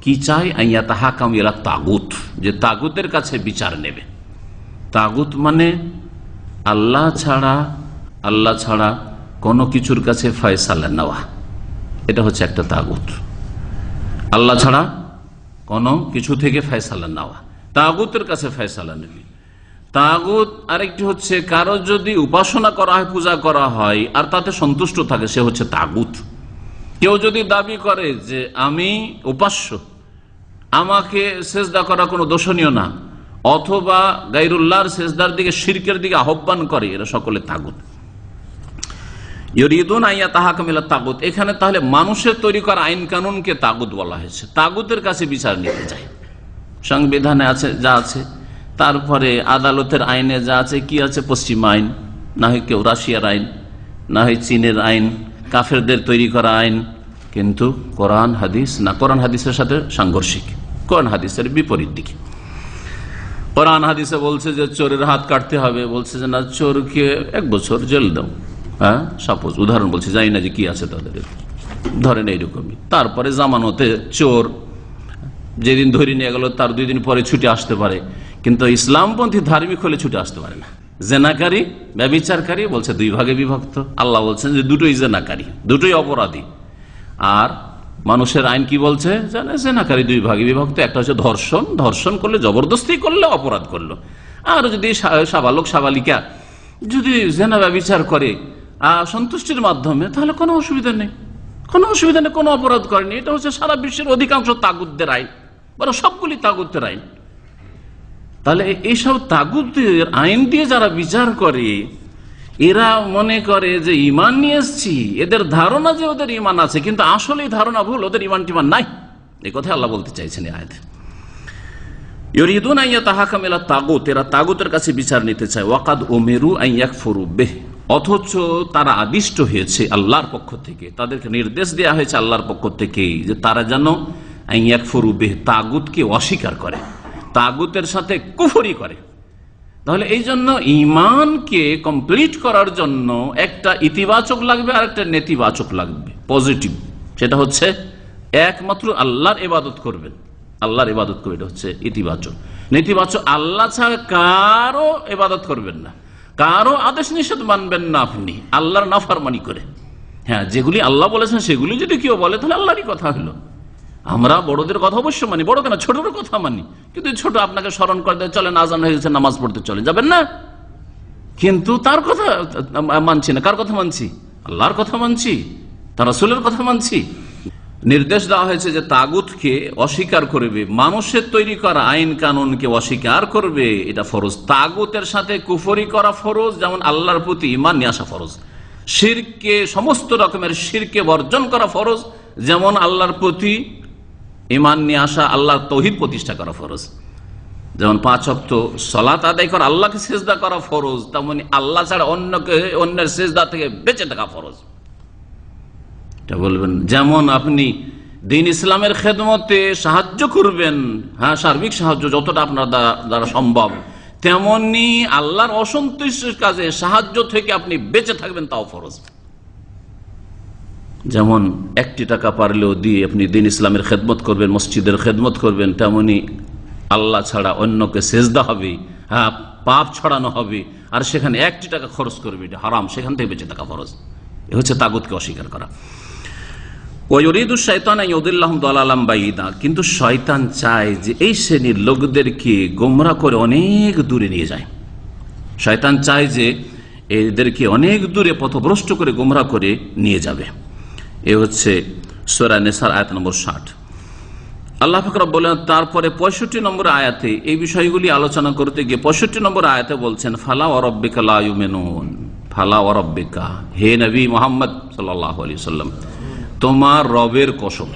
কি চায়? আইয়া তাহাকাম ইলা তাগুত, যে তাগুতের কাছে বিচার নেবে। তাগুত মানে আল্লাহ ছাড়া কোনো কিছুর কাছে ফয়সালা নেওয়া, এটা হচ্ছে একটা তাগুত। আল্লাহ ছাড়া কোনো কিছু থেকে ফয়সালা নেওয়া, তাগুতের কাছে ফয়সালা নেবে। তাগুত আরেকটি হচ্ছে কারো যদি উপাসনা করা হয়, পূজা করা হয় আর তাতে সন্তুষ্ট থাকে, সে হচ্ছে তাগুত। কেউ যদি দাবি করে যে আমি উপাস্য, আমাকে সেজদা করা কোনো দোষণীয় না, অথবা গায়রুল্লাহর সেজদার দিকে, শিরকের দিকে আহ্বান করে, এরা সকলে তাগুত। ইউরিদুন আইয়া তাহাকাম ইলা তাগুত, এখানে তাহলে মানুষের তৈরি করা আইন কানুনকে তাগুত বলা হয়েছে। তাগুতের কাছে বিচার নিতে যায়, সংবিধানে আছে যা আছে, তারপরে আদালতের আইনে যা আছে, কি আছে? পশ্চিমা আইন, না হয় কেউ রাশিয়ার আইন, না হয় চীনের আইন, কাফেরদের তৈরি করা আইন, কিন্তু কোরআন হাদিস না, কোরআন হাদিসের সাথে সাংঘর্ষিক, কোরআন হাদিসের বিপরীত দিকে। কোরআন হাদিসে বলছে যে চোরের হাত কাটতে হবে, বলছে যে না, চোরকে 1 বছর জেল দাও। হ্যাঁ, সাপোজ উদাহরণ বলছে, জানি না যে কি আছে তাদের, ধরেন এইরকমই। তারপরে জামানতে চোর যেদিন ধরে নিয়ে গেল তার 2 দিন পরে ছুটে আসতে পারে, কিন্তু ইসলামপন্থী ধার্মিক হলে ছুটে আসতে পারে না। জেনাকারী, ব্যভিচারকারী বলছে 2 ভাগে বিভক্ত। আল্লাহ বলছেন যে দুটোই জেনাকারী, দুটোই অপরাধী। আর মানুষের আইন কি বলছে? জানে জেনাকারী 2 ভাগে বিভক্ত, একটা হচ্ছে ধর্ষণ, ধর্ষণ করলে, জবরদস্তি করলে অপরাধ করলো। আর যদি সাবালক সাবালিকা যদি জেনা ব্যভিচার করে সন্তুষ্টির মাধ্যমে, তাহলে কোনো অসুবিধা নেই, কোনো অপরাধ করেনি। এটা হচ্ছে সারা বিশ্বের অধিকাংশ তাগুতদের আইন, বরং সবগুলি তাগুতের আইন। তাহলে এইসব তাগুতের আইন দিয়ে যারা বিচার করে, এরা মনে করে যে ঈমান নিয়ে এসছি, এদের ধারণা যে ওদের ঈমান আছে, কিন্তু আসলে এই ধারণা ভুল, ওদের ঈমান টিমান নাই। এই কথা আল্লাহ বলতে চাইছেন এই আয়াতে। ইউরিদুন আইয়া তাহাকাম ইলা তাগুত, এরা তাগুতের কাছে বিচার নিতে চায়। ওয়াকাদ উমিরু আন ইয়াকফুরু বিহ, অথচ তারা আদিষ্ট হয়েছে আল্লাহর পক্ষ থেকে, তাদেরকে নির্দেশ দেওয়া হয়েছে আল্লাহর পক্ষ থেকে যে তারা যেন আন ইয়াকফুরু বিহ, তাগুতকে অস্বীকার করে, তাগুতের সাথে কুফরি করে। তাহলে এই জন্য ঈমানকে কমপ্লিট করার জন্য একটা ইতিবাচক লাগবে আর একটা নেতিবাচক লাগবে, পজিটিভ। সেটা হচ্ছে একমাত্র আল্লাহর ইবাদত করবেন, আল্লাহর ইবাদত করবেন, এটা হচ্ছে ইতিবাচক। নেতিবাচক, আল্লাহ ছাড়া কারো ইবাদত করবেন না, কারো আদেশ নিষেধ মানবেন না আপনি আল্লাহর নাফরমানি করে। হ্যাঁ, যেগুলি আল্লাহ বলেছেন সেগুলি যদি কেউ বলে, তাহলে আল্লাহরই কথা হলো। আমরা বড়দের কথা অবশ্য মানি, বড় কেন, ছোটদের কথা মানি। কিন্তু ছোট আপনাকে স্মরণ করে দেয়, চলেন আজান হয়ে গেছে, নামাজ পড়তে চলে যাবেন না, কিন্তু তার কথা মানছি না। কার কথা মানছি? আল্লাহর কথা মানছি, তার রাসূলের কথা মানছি। নির্দেশ দেওয়া হয়েছে যে তাগুতকে অস্বীকার করবে, মানুষের তৈরি করা আইন কানুনকে অস্বীকার করবে, এটা ফরজ। তাগুতের সাথে কুফরি করা ফরজ, যেমন আল্লাহর প্রতি ঈমান নিয়ে আসা ফরজ। শিরকে, সমস্ত রকমের শিরকে বর্জন করা ফরজ, যেমন আল্লাহর প্রতি ঈমান নিয়ে আসা, আল্লাহর তাওহীদ প্রতিষ্ঠা করা ফরজ। যেমন 5 ওয়াক্ত সালাত আদায় করা, আল্লাহকে সিজদা করা ফরজ, তেমনি আল্লাহ ছাড়া অন্যের সিজদা থেকে বেঁচে থাকা ফরজ। এটা বলবেন, যেমন আপনি দ্বীন ইসলামের খেদমতে সাহায্য করবেন, হ্যাঁ, সার্বিক সাহায্য যতটা আপনার দ্বারা সম্ভব, তেমনি আল্লাহর অসন্তুষ্টির কাজে সাহায্য থেকে আপনি বেঁচে থাকবেন, তাও ফরজ। যেমন 1 টাকা পারলেও দিয়ে আপনি দ্বীন ইসলামের খেদমত করবেন, মসজিদের খেদমত করবেন, তেমনি আল্লাহ ছাড়া অন্যকে সেজদা হবে, হ্যাঁ, পাপ ছড়ানো হবে, আর সেখানে 1 টাকা খরচ করবে, এটা হারাম, সেখান থেকে বেঁচে থাকা ফরজ। এ হচ্ছে তাগুতকে অস্বীকার করা। ওয়ায়ুরিদু শাইতান আন ইউদিল্লাহুম দালালাম বাইদা, কিন্তু শয়তান চায় যে এই শ্রেণীর লোকদেরকে গোমরাহ করে অনেক দূরে নিয়ে যায়। শয়তান চায় যে এদেরকে অনেক দূরে পথভ্রষ্ট করে গোমরাহ করে নিয়ে যাবে। এ হচ্ছে সূরা নিসার আয়াত নম্বর 60। আল্লাহ পাক রব্বুল আলামিন তারপরে 65 নম্বর আয়াতে এই বিষয়গুলি আলোচনা করতে গিয়ে 65 নম্বর আয়াতে বলছেন, ফালা ওয়া রাব্বিকা লা ইউমিনুন, ফালা ওয়া রাব্বিকা, হে নবী মুহাম্মদ সাল্লাল্লাহু আলাইহি ওয়াসাল্লাম, তোমার রবের কসম,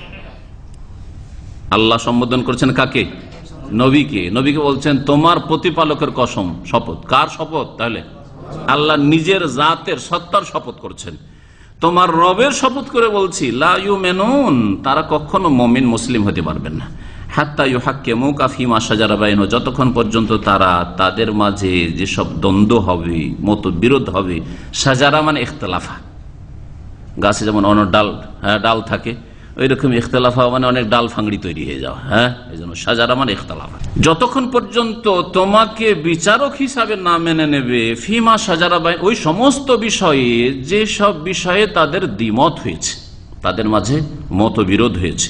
আল্লাহ সম্বোধন করছেন কাকে? নবীকে। নবীকে বলছেন তোমার প্রতিপালকের কসম, শপথ। কার শপথ? তাহলে আল্লাহ নিজের জাতের সত্তার শপথ করছেন। তোমার রবের শপথ করে বলছি, লা ইউমিনুন, তারা কখনো মুমিন মুসলিম হতে পারবেন না, হাত্তা ইউহাক্কিমুকা ফীমা শাজারা বাইনহুম, যতক্ষণ পর্যন্ত তারা তাদের মাঝে যেসব দ্বন্দ্ব হবে, মতবিরোধ হবে, শাজারা মানে ইখতিলাফা, গাছে যেমন অনেক ডাল থাকে, ওই রকম ইখতিলাফা মানে অনেক ডাল ফাংড়ি তৈরি হয়ে যাওয়া। এই জন্য শাজারা মানে ইখতিলাফা। যতক্ষণ পর্যন্ত তোমাকে বিচারক হিসাবে না মেনে নেবে ফিমা শাজারা বাইন, ওই সমস্ত বিষয়ে যেসব বিষয়ে তাদের দ্বিমত হয়েছে, তাদের মাঝে মতবিরোধ হয়েছে,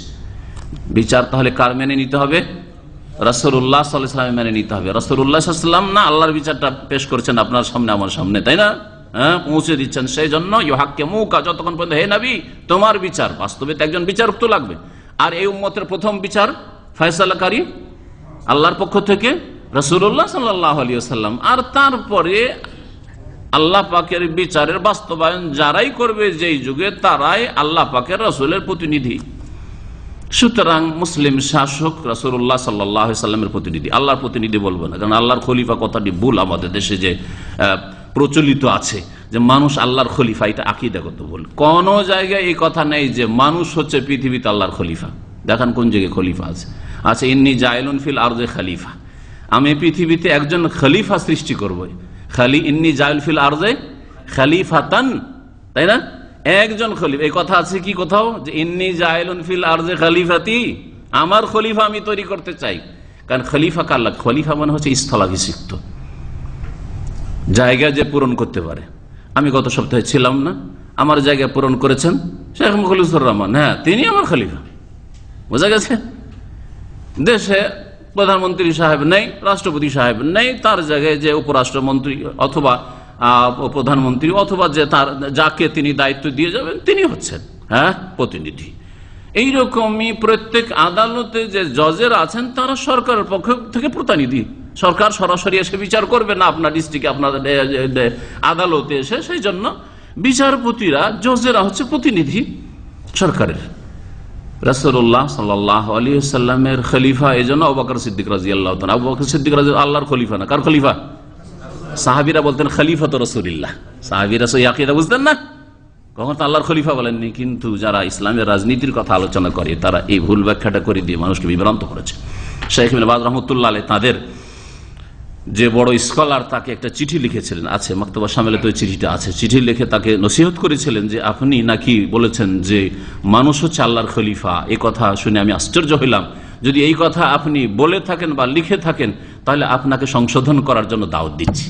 বিচার তাহলে কার মেনে নিতে হবে? রাসূলুল্লাহ সাল্লাল্লাহু আলাইহি ওয়াসাল্লাম মেনে নিতে হবে। রাসূলুল্লাহ সাল্লাল্লাহু আলাইহি ওয়াসাল্লাম না আল্লাহর বিচারটা পেশ করেছেন আপনার সামনে, আমার সামনে, তাই না? পৌঁছে দিচ্ছেন। সেই জন্য ইউহাক্কিমুকা, যতক্ষণ পর্যন্ত হে নবী তোমার বিচার, বাস্তবে তো একজন বিচারক তো লাগবে। আর এই উম্মতের প্রথম বিচার ফয়সালাকারী আল্লাহর পক্ষ থেকে রাসূলুল্লাহ সাল্লাল্লাহু আলাইহি ওয়াসাল্লাম, আর তারপরে আল্লাহ পাকের বিচারের বাস্তবায়ন যারাই করবে যেই যুগে, তারাই আল্লাহ পাকের রাসূলের প্রতিনিধি। সুতরাং মুসলিম শাসক রাসূলুল্লাহ সাল্লাল্লাহু আলাইহি ওয়াসাল্লামের প্রতিনিধি, আল্লাহর প্রতিনিধি বলবো না, কারণ আল্লাহর খলিফা কথাটি ভুল আমাদের দেশে যে প্রচলিত আছে যে মানুষ আল্লাহর খলিফা, এটা আকীদাগত ভুল। কোন জায়গায় এই কথা নেই যে মানুষ হচ্ছে পৃথিবীতে আল্লাহর খলিফা। দেখান কোন জায়গায় খলিফা আছে? আচ্ছা, ইন্নী জাইলুন ফিল আরদে খলিফা, আমি পৃথিবীতে একজন খলিফা সৃষ্টি করবো। ইন্নী জাইল ফিল আরদে খলিফাতান, তাই না? একজন খলিফা, এই কথা আছে কি কোথাও যে ইন্নী জাইলুন ফিল আরদে খলিফাতি, আমার খলিফা আমি তৈরি করতে চাই? কারণ খলিফা কার লাগে? খলিফা মানে হচ্ছে স্থলাভিষিক্ত, জায়গা যে পূরণ করতে পারে। আমি গত সপ্তাহে ছিলাম না, আমার জায়গা পূরণ করেছেন শেখ মুখলিসুর রহমান, হ্যাঁ তিনি আমার খলিফা। বোঝা গেছে? দেশে প্রধানমন্ত্রী সাহেব নেই, রাষ্ট্রপতি সাহেব নেই, তার জায়গায় যে উপরাষ্ট্রমন্ত্রী অথবা প্রধানমন্ত্রী অথবা যে তার যাকে তিনি দায়িত্ব দিয়ে যাবেন তিনি হচ্ছেন প্রতিনিধি। এইরকমই প্রত্যেক আদালতে যে জজের আছেন তারা সরকারের পক্ষ থেকে প্রতিনিধি। সরকার সরাসরি এসে বিচার করবে না আপনার ডিস্ট্রিক্টে, আপনার আদালতে এসে, সেই জন্য বিচারপতিরা, জজেরা হচ্ছে প্রতিনিধি সরকারের। রাসূলুল্লাহ সাল্লাল্লাহু আলাইহি ওয়াসাল্লামের খলিফা এই জন্য আবু বকর সিদ্দিক রাদিয়াল্লাহু তাআলা। আবু বকর সিদ্দিক রাদিয়াল্লাহু আল্লাহর খলিফা না, কার খলিফা? সাহাবীরা বলতেন খলিফাতু রাসূলিল্লাহ। সাহাবীরা সই আকীদা বুঝতেন না, কখন তো আল্লাহর খলিফা বলেননি। কিন্তু যারা ইসলামের রাজনীতির কথা আলোচনা করে তারা এই ভুল ব্যাখ্যাটা করে দিয়ে মানুষকে বিভ্রান্ত করেছে। শাইখ ইবনে বাজ রাহমাতুল্লাহ আলাইহি তাদের যে বড় স্কলার, তাকে একটা চিঠি লিখেছিলেন, আছে মাকতাবা শামিলে তো চিঠিটা আছে। চিঠি লিখে তাকে নসিহত করেছিলেন যে আপনি নাকি বলেছেন যে মানুষ হচ্ছে আল্লাহর খলিফা। এই কথা শুনে আমি আশ্চর্য হইলাম। যদি এই কথা আপনি বলে থাকেন বা লিখে থাকেন তাহলে আপনাকে সংশোধন করার জন্য দাওয়াত দিচ্ছি।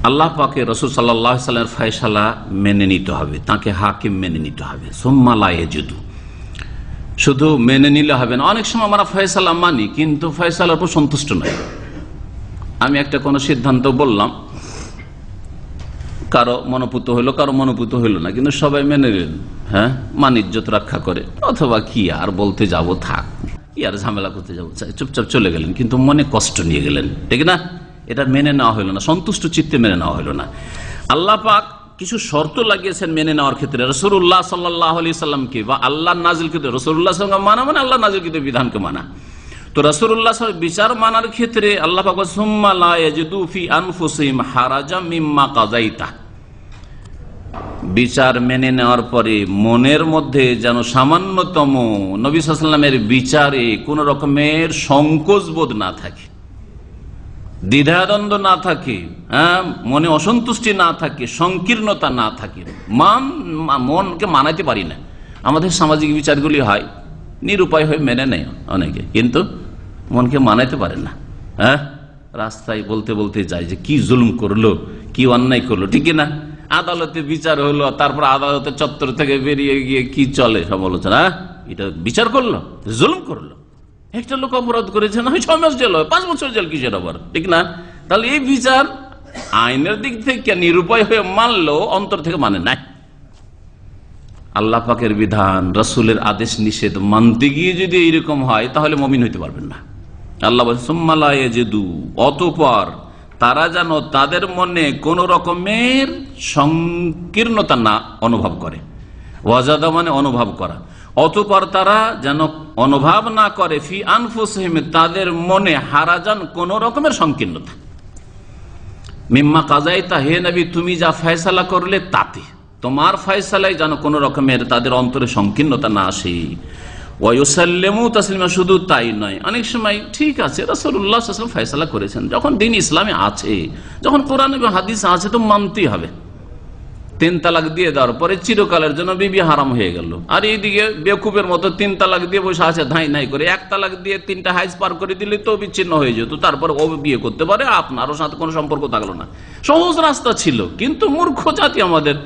আল্লাহ পাকে রাসূল সাল্লাল্লাহু আলাইহি ওয়াসাল্লামের ফয়সালা মেনে নিতে হবে, তাকে হাকিম মেনে নিতে হবে। সুম্মা লা ইয়াজিদু, শুধু মেনে নিলে হবে না। অনেক সময় আমরা ফয়সালা মানি কিন্তু ফয়সালার উপর সন্তুষ্ট নই। আমি একটা কোনো সিদ্ধান্ত বললাম, কারো মনোপুত হইলো, কারো মনোপুত হইলো না, কিন্তু সবাই মেনে নিলেন, মান ইজ্জত রক্ষা করে, অথবা কি আর বলতে যাব, থাক কি আর ঝামেলা করতে যাবো, চুপচাপ চলে গেলেন, কিন্তু মনে কষ্ট নিয়ে গেলেন, ঠিক না? এটা মেনে নেওয়া হইলো না, সন্তুষ্ট চিত্তে মেনে নেওয়া হইলো না। আল্লাহ পাক কিছু শর্ত লাগিয়েছেন মেনে নেওয়ার ক্ষেত্রে। রাসূলুল্লাহ সাল্লাল্লাহু আলাইহি সাল্লামকে বা আল্লাহ নাজিলকৃত, রাসূলুল্লাহ সাল্লাল্লাহু আলাইহি মানা মানে আল্লাহ নাজিলকৃত বিধানকে মানা। তো রাসূলুল্লাহ বিচার মানার ক্ষেত্রে আল্লাহ পাক সুম্মা লা ইয়াজিদু ফি আনফুসিহিম হারাজাম মিম্মা কাযাইতা, বিচার মেনে নেওয়ার পরে মনের মধ্যে যেন সামান্যতম নবী সাল্লাল্লাহু আলাইহি ওয়াসাল্লামের বিচারে কোন রকমের সংকোচ বোধ না থাকে, দ্বিধাদ্বন্দ্ব না থাকে, মনে অসন্তুষ্টি না থাকে, সংকীর্ণতা না থাকে। মনকে মানাইতে পারি না। আমাদের সামাজিক বিচারগুলি হয় নিরুপায় হয়ে মেনে নেয় অনেকে, কিন্তু মনকে মানাইতে পারে না। রাস্তায় বলতে বলতে যায় যে কি জুলুম করলো, কি অন্যায় করলো, ঠিক না? আদালতে বিচার হলো, তারপর আদালতের চত্বর থেকে বেরিয়ে গিয়ে কি চলে সমালোচনা, এটা বিচার করলো, জুলুম করলো, একটা লোক অপরাধ করেছে, না 6 মাস জেল হয়, 5 বছর জেল, কিসের আবার, ঠিক না? তাহলে এই বিচার আইনের দিক থেকে নিরুপায় হয়ে মানলো, অন্তর থেকে মানে নাই। আল্লাহ পাকের বিধান, রাসূলের আদেশ নিষেধ মানতে গিয়ে যদি এইরকম হয় তাহলে মুমিন হইতে পারবেন না। আল্লাহ বলেন সুম্মা লা ইয়াজিদু, অতঃপর তারা যেন তাদের মনে কোন রকমের সংকীর্ণতা না অনুভব করে। ওয়াজাদা মানে অনুভব করা, অতঃপর তারা যেন অনুভব না করে ফি আনফুসিহিম তাদের মনে হারাজান কোন রকমের সংকীর্ণতা, মিম্মা কাযাইতা হে নবী তুমি যা ফয়সালা করলে তাতে তোমার ফয়সালায় যেন কোন রকমের তাদের অন্তরে সংকীর্ণতা না আসে। ওয়ায়ুসাল্লিমু তাসলিমা শুধু তাই নয়, অনেক সময় ঠিক আছে রাসূলুল্লাহ সাল্লাল্লাহু আলাইহি ওয়াসাল্লাম ফয়সালা করেছেন, যখন দিন ইসলামে আছে, যখন কোরআন এবং হাদিস আছে তো মানতেই হবে। 3 তালাক দিয়ে দেওয়ার পরে চিরকালের জন্য বিবি হারাম হয়ে গেল, আর এইদিকে বেকুবের মতো 3 তালাক দিয়ে বসে আছে ধাই নাই করে, 1 তালাক দিয়ে 3টা হাইজ পার করে দিলে তো বিচ্ছিন্ন হয়ে যেত, তারপর ও বিয়ে করতে পারে, আপনারও সাথে কোনো সম্পর্ক থাকলো না। সহজ রাস্তা ছিল, কিন্তু মূর্খ জাতি আমাদের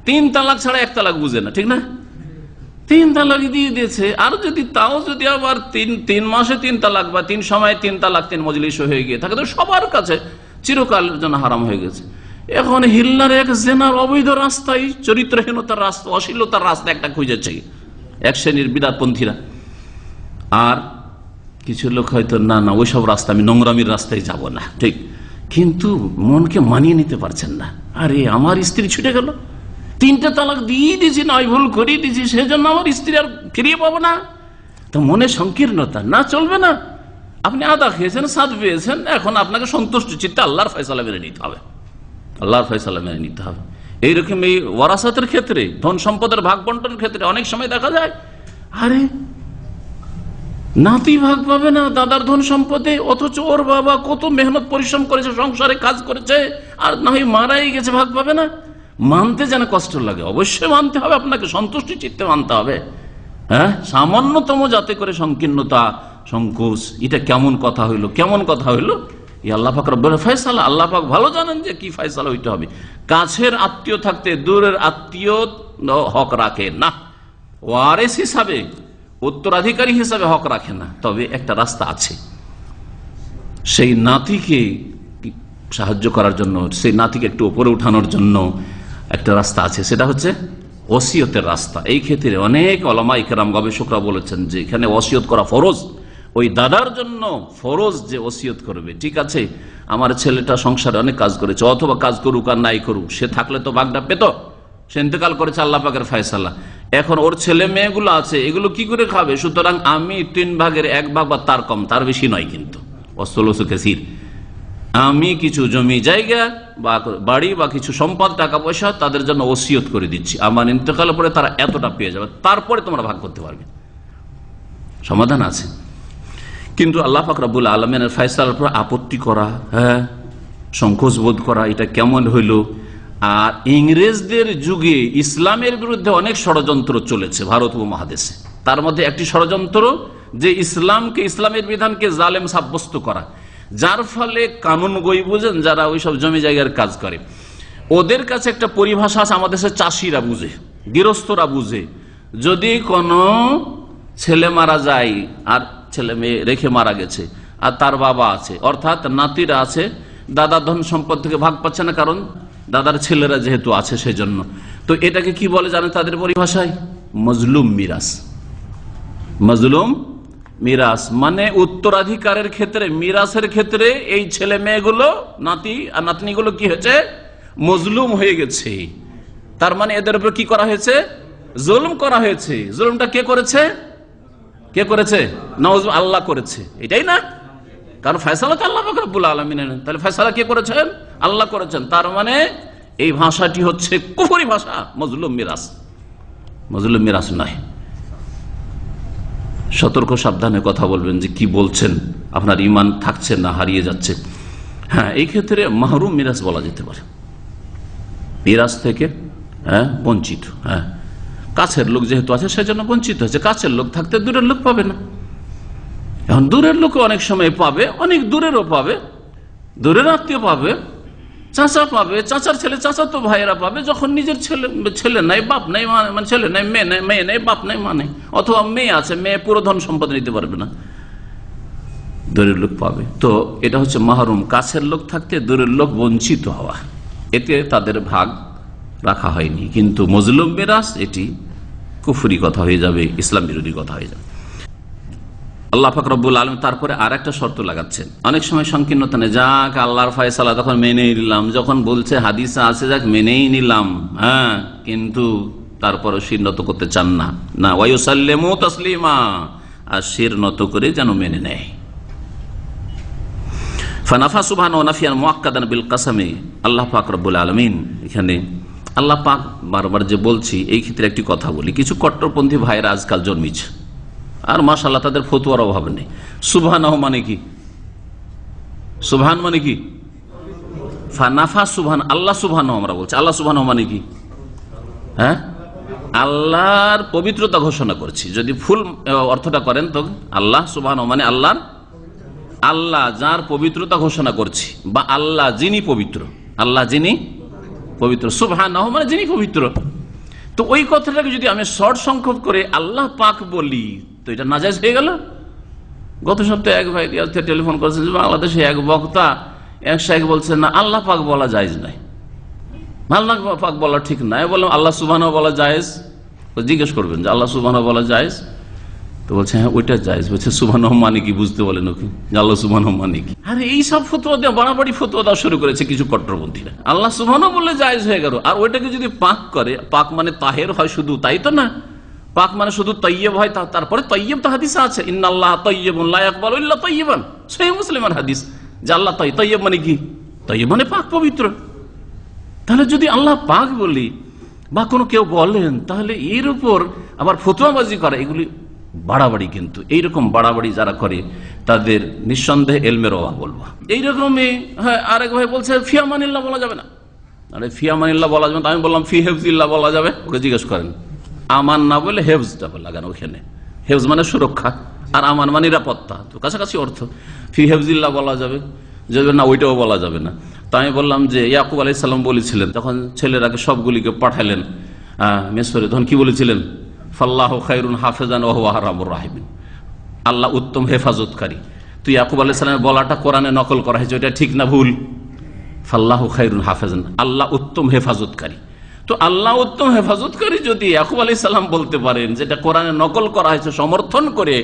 3 তালাক ছাড়া 1 তালাক বুঝে না, ঠিক না? 3 তালাক দিয়ে দিয়েছে, আর যদি তাও যদি আবার 3 মাসে 3 তালাক বা 3 সময় 3 তালাক 3 মজলিস হয়ে গিয়ে থাকে, তো সবার কাছে চিরকালের জন্য হারাম হয়ে গেছে। এখন হিল্লার এক জেনার অবৈধ রাস্তায়, চরিত্রহীনতার রাস্তা, অশ্লীলতার রাস্তা একটা খুঁজেছে এক শ্রেণীর বিদআতপন্থীরা। আর কিছু লোক হয়তো না না ওইসব রাস্তা, আমি নোংরামির রাস্তায় যাব না, ঠিক, কিন্তু মনকে মানিয়ে নিতে পারছেন না। আরে আমার স্ত্রী ছুটে গেল, 3টা তালাক দিয়ে দিয়েছি, নয় ভুল করিয়ে দিয়েছি, সেই জন্য আমার স্ত্রী আর ফিরিয়ে পাবো না, তো মনে সংকীর্ণতা না, চলবে না। আপনি আদা খেয়েছেন, স্বাদ পেয়েছেন, এখন আপনাকে সন্তুষ্ট চিত্তে আল্লাহর ফয়সালা মেনে নিতে হবে, আল্লাহর ফয়সালা মেনে নিতে হবে। এইরকম এই ওয়ারাসাতের ক্ষেত্রে, ধন সম্পদের ভাগ বন্টনের ক্ষেত্রে অনেক সময় দেখা যায়, আরে নাতি ভাগ পাবে না দাদার ধন সম্পদে, অথচ ওর বাবা কত মেহনত পরিশ্রম করেছে, সংসারে কাজ করেছে, আর না হয় মারাই গেছে, ভাগ পাবে না। মানতে যেন কষ্ট লাগে, অবশ্যই মানতে হবে, আপনাকে সন্তুষ্টি চিত্তে মানতে হবে। হ্যাঁ, সামান্যতম যাতে করে সংকীর্ণতা, সংকোচ, এটা কেমন কথা হইলো, কেমন কথা হইলো, আল্লাহ পাক রব্বুল ফয়সালা, আল্লাহ পাক ভালো জানেন যে কি ফয়সালা হইতে হবে। কাছের আত্মীয় থাকতে দূরের আত্মীয় হক রাখে না, ওয়ারিস হিসাবে, উত্তরাধিকারী হিসাবে হক রাখে না। তবে একটা রাস্তা আছে, সেই নাতিকে সাহায্য করার জন্য, সেই নাতিকে একটু উপরে উঠানোর জন্য একটা রাস্তা আছে, সেটা হচ্ছে ওসিয়তের রাস্তা। এই ক্ষেত্রে অনেক ওলামা ইকরাম, গবেষকরা বলেছেন যে এখানে ওসিয়ত করা ফরজ। ওই দাদার জন্য ফরজ যে ওসিয়ত করবে, ঠিক আছে আমার ছেলেটা সংসারে অনেক কাজ করেছে, অথবা কাজ করুক আর নাই করুক, সে থাকলে তো ভাগটা পেত, সে ইন্তেকাল করেছে, আল্লাহ পাকের ফয়সালা। এখন ওর ছেলে মেয়েগুলো আছে, এগুলো কি করে খাবে? সুতরাং আমি 3 ভাগের 1 ভাগ বা তার কম, তার বেশি নয়, কিন্তু অসলসু কাসীর, আমি কিছু জমি জায়গা বা বাড়ি বা কিছু সম্পদ, টাকা পয়সা তাদের জন্য ওসিয়ত করে দিচ্ছি, আমার ইন্তেকালের পরে তারা এতটা পেয়ে যাবে, তারপরে তোমরা ভাগ করতে পারবে। সমাধান আছে। কিন্তু আল্লাহ পাক রব্বুল আলামিনের ফয়সালার পর আপত্তি করা, হ্যাঁ, সংকোচ বোধ করা, এটা কেমন হইল? আর ইংরেজদের যুগে ইসলামের বিরুদ্ধে অনেক ষড়যন্ত্র চলেছে ভারত উপমহাদেশে। তার মধ্যে একটি ষড়যন্ত্র যে ইসলামকে, ইসলামের বিধানকে জালেম সাব্যস্ত করা, যার ফলে কানুন গই বুঝেন যারা ওইসব জমি জায়গার কাজ করে, ওদের কাছে একটা পরিভাষা আছে, আমাদের দেশে চাষিরা বুঝে, গৃহস্থরা বুঝে, যদি কোনো ছেলে মারা যায় আর ছেলে মেয়ে রেখে মারা গেছে আর তার বাবা আছে, অর্থাৎ নাতিরা আছে, দাদা ধন সম্পদ থেকে ভাগ পাচ্ছে না, কারণ দাদার ছেলেরা যেহেতু আছে সেজন্য। তো এটাকে কি বলে জানেন তাদের পরিভাষায়? মজলুম মিরাস। মজলুম মিরাস মানে উত্তরাধিকারের ক্ষেত্রে, মিরাসের ক্ষেত্রে এই ছেলে মেয়েগুলো, নাতি আর নাতনিগুলো কি হয়েছে? মজলুম হয়ে গেছে। তার মানে এদের উপর কি করা হয়েছে? জুলুম করা হয়েছে। জুলুমটা কে করেছে? কে করেছে? নওয়াজ আল্লাহ করেছে, এটাই না? কারণ ফয়সালা তো আল্লাহ পাক রব্বুল আলামিনের, তাহলে ফয়সালা কে করেছেন? আল্লাহ করেছেন। তার মানে এই ভাষাটি হচ্ছে কুফরি ভাষা, মজলুম মিরাস। মজলুম মিরাস নয়। সতর্ক সাবধানে কথা বলবেন যে কি বলছেন, আপনার ঈমান থাকছে না, হারিয়ে যাচ্ছে। হ্যাঁ, এই ক্ষেত্রে মাহরুম মিরাস বলা যেতে পারে, মিরাস থেকে বঞ্চিত। হ্যাঁ, কাছের লোক যেহেতু আছে সেজন্য বঞ্চিত হয়েছে। কাছের লোক থাকতে দূরের লোক পাবে না। এখন দূরের লোক অনেক সময় পাবে, অনেক দূরেরও পাবে, দূরের আত্মীয় পাবে, চাচা পাবে, চাচার ছেলে চাচাতো ভাইয়েরা পাবে, যখন নিজের ছেলে নাই, বাপ নাই, মানে ছেলে নাই, মেয়ে নাই, বাপ নাই, মানে অথবা মেয়ে আছে, মেয়ে পুরো ধন সম্পদ নিতে পারবে না, দূরের লোক পাবে। তো এটা হচ্ছে মাহরুম, কাছের লোক থাকতে দূরের লোক বঞ্চিত হওয়া, এতে তাদের ভাগ রাখা হয়নি। কিন্তু মজলুম মিরাস এটি কুফরি কথা হয়ে যাবে, ইসলাম বিরোধী কথা হয়ে যাবে। আল্লাহ পাক রব্বুল আলামিন তারপরে আর একটা শর্ত লাগাচ্ছেন। অনেক সময় সংকীর্ণতা নেই, যাক আল্লাহর ফয়সালা তখন মেনেই নিলাম, যখন বলছে হাদিসে আছে যাক মেনেই নিলাম, হ্যাঁ, কিন্তু তারপরও শির নত করতে চান না, না ওয়ায়ুসাল্লিমু তাসলিমা, আর শির নত করে যেন মেনে নেয়। ফানাফা সুবহানাহু নাফিয়ান মুআক্কাদান বিল কাসামি, আল্লাহ পাক রব্বুল আলামিন এখানে আল্লাহ পাক বারবার যে বলছি এই ক্ষেত্রে একটি কথা বলি, কিছু কট্টরপন্থী ভাইরা আজকাল জন্মিছে আর মাশাআল্লাহ তাদের ফতোয়ার অভাব নেই। সুবহানাহু মানে কি? সুবহান মানে কি? ফানাফা সুবহান, আল্লাহ সুবহানাহু আমরা বলছি, আল্লাহ সুবহানাহু মানে কি? হ্যাঁ, আল্লাহর পবিত্রতা ঘোষণা করছি। যদি ফুল অর্থটা করেন তো আল্লাহ সুবহানাহু মানে আল্লাহর, আল্লাহ যার পবিত্রতা ঘোষণা করছি, বা আল্লাহ যিনি পবিত্র, আল্লাহ যিনি পবিত্র, সুবহানাহু মানে যিনি পবিত্র। তো ওই কথাটাকে যদি আমি শর্ট সংক্ষেপ করে আল্লাহ পাক বলি তো এটা নাজায়েজ হয়ে গেল। গত সপ্তাহে এক ভাই টেলিফোন করেছেন যে বাংলাদেশে এক বক্তা এক শাইখ বলছেন না আল্লাহ পাক বলা জায়েজ নাই, আল্লাহ পাক বলা ঠিক নাই। বললাম আল্লাহ সুবহানাহু বলা জায়েজ? জিজ্ঞেস করবেন যে আল্লাহ সুবহানাহু বলা জায়েজ? তো বলছে হ্যাঁ ওইটা জায়েজ। বলছে সুবহানাহু মানে কি বুঝতে বলেন ওকে, আল্লাহ সুবহানাহু মানে কি? আরে এইসব ফতোয়া দেওয়া, বাড়াবাড়ি ফতোয়া দেওয়া শুরু করেছে কিছু কট্টরপন্থীরা। আল্লাহ সুবহানাহু বললে জায়েজ হয়ে গেল, আর ওইটাকে যদি পাক করে, পাক মানে তাহের হয় শুধু, তাই তো না? পাক মানে শুধু তাইয়্যিব হয়, তারপরে তাইয়্যিব তো হাদিসে আছে, ইন্নাল্লাহা তাইয়্যিবুন লা ইয়াকবালু ইল্লা তাইয়্যিবান, সহিহ মুসলিমের হাদিস যে আল্লাহ তাইয়্যিব মানে কি? তাইয়্যিব মানে পাক, পবিত্র। তাহলে যদি আল্লাহ পাক বলি বা কোনো কেউ বলেন, তাহলে এর উপর আবার ফতোয়াবাজি করা, এগুলি বাড়াবাড়ি। কিন্তু এইরকম বাড়াবাড়ি যারা করে তাদের নিঃসন্দেহে এলমের অভাব বলবো। এইরকমই হ্যাঁ, আরেক ভাই বলছে ফি আমানিল্লাহ বলা যাবে না। আরে ফি আমানিল্লাহ বলা যাবে না, আমি বললাম ফি হেফজিল্লাহ বলা যাবে। ওকে জিজ্ঞেস করেন, আমান না বলে হেফজটা লাগানো ওখানে, হেফজ মানে সুরক্ষা আর আমান মানে নিরাপত্তা, তো কাছাকাছি অর্থ। ফি হেফজিল্লাহ বলা যাবে না, ওইটাও বলা যাবে না। তো আমি বললাম যে ইয়াকুব আলাইহিস সালাম বলেছিলেন যখন ছেলেরাকে সবগুলিকে পাঠালেন মিসরে, তখন কি বলেছিলেন? ফাল্লাহু খায়রুন হাফেজান ওয়া হুয়া আরহামুর রাহিমিন, আল্লাহ উত্তম হেফাজতকারী। তো ইয়াকুব আলাইহিস সালামের বলাটা কোরআনে নকল করা হয়েছে, ওটা ঠিক না ভুল? ফাল্লাহু খায়রুন হাফেজান, আল্লাহ উত্তম হেফাজতকারী। তো আল্লাহ উত্তম হেফাজতকারী যদি ইয়াকুব আলাইহিস সালাম বলতে পারেন, যেটা কোরআনে নকল করা হয়েছে সমর্থন করে,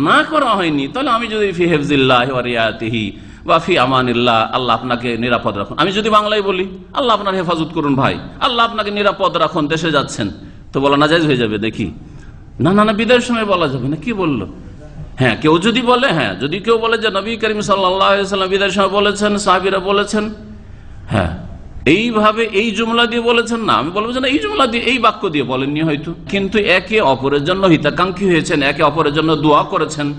না করা হয়নি, তাহলে আমি যদি ফি হিফজিল্লাহি ওয়া রিয়াতিহি ওয়া ফি আমানিল্লাহ, আল্লাহ আপনাকে নিরাপদ রাখুন, আমি যদি বাংলায় বলি আল্লাহ আপনার হেফাজত করুন ভাই, আল্লাহ আপনাকে নিরাপদ রাখুন, দেশে যাচ্ছেন, তো বলা নাজায়েজ হয়ে যাবে? দেখি না না না, বিদায়ের সময় বলা যাবে না। কি বললো? হ্যাঁ, কেউ যদি বলে, হ্যাঁ যদি কেউ বলে যে নবী করিম সাল্লাল্লাহু আলাইহি ওয়াসাল্লাম বিদায়ের সময় বলেছেন, সাহাবীরা বলেছেন, হ্যাঁ এইভাবে এই জুমলা দিয়ে বলেছেন, না আমি বলবো যে না এই জুমলা দিয়ে, এই বাক্য দিয়ে বলেননি হয়তো, কিন্তু একে অপরের জন্য হিতাকাঙ্ক্ষী হয়েছেন, একে অপরের জন্য দোয়া করেছেন।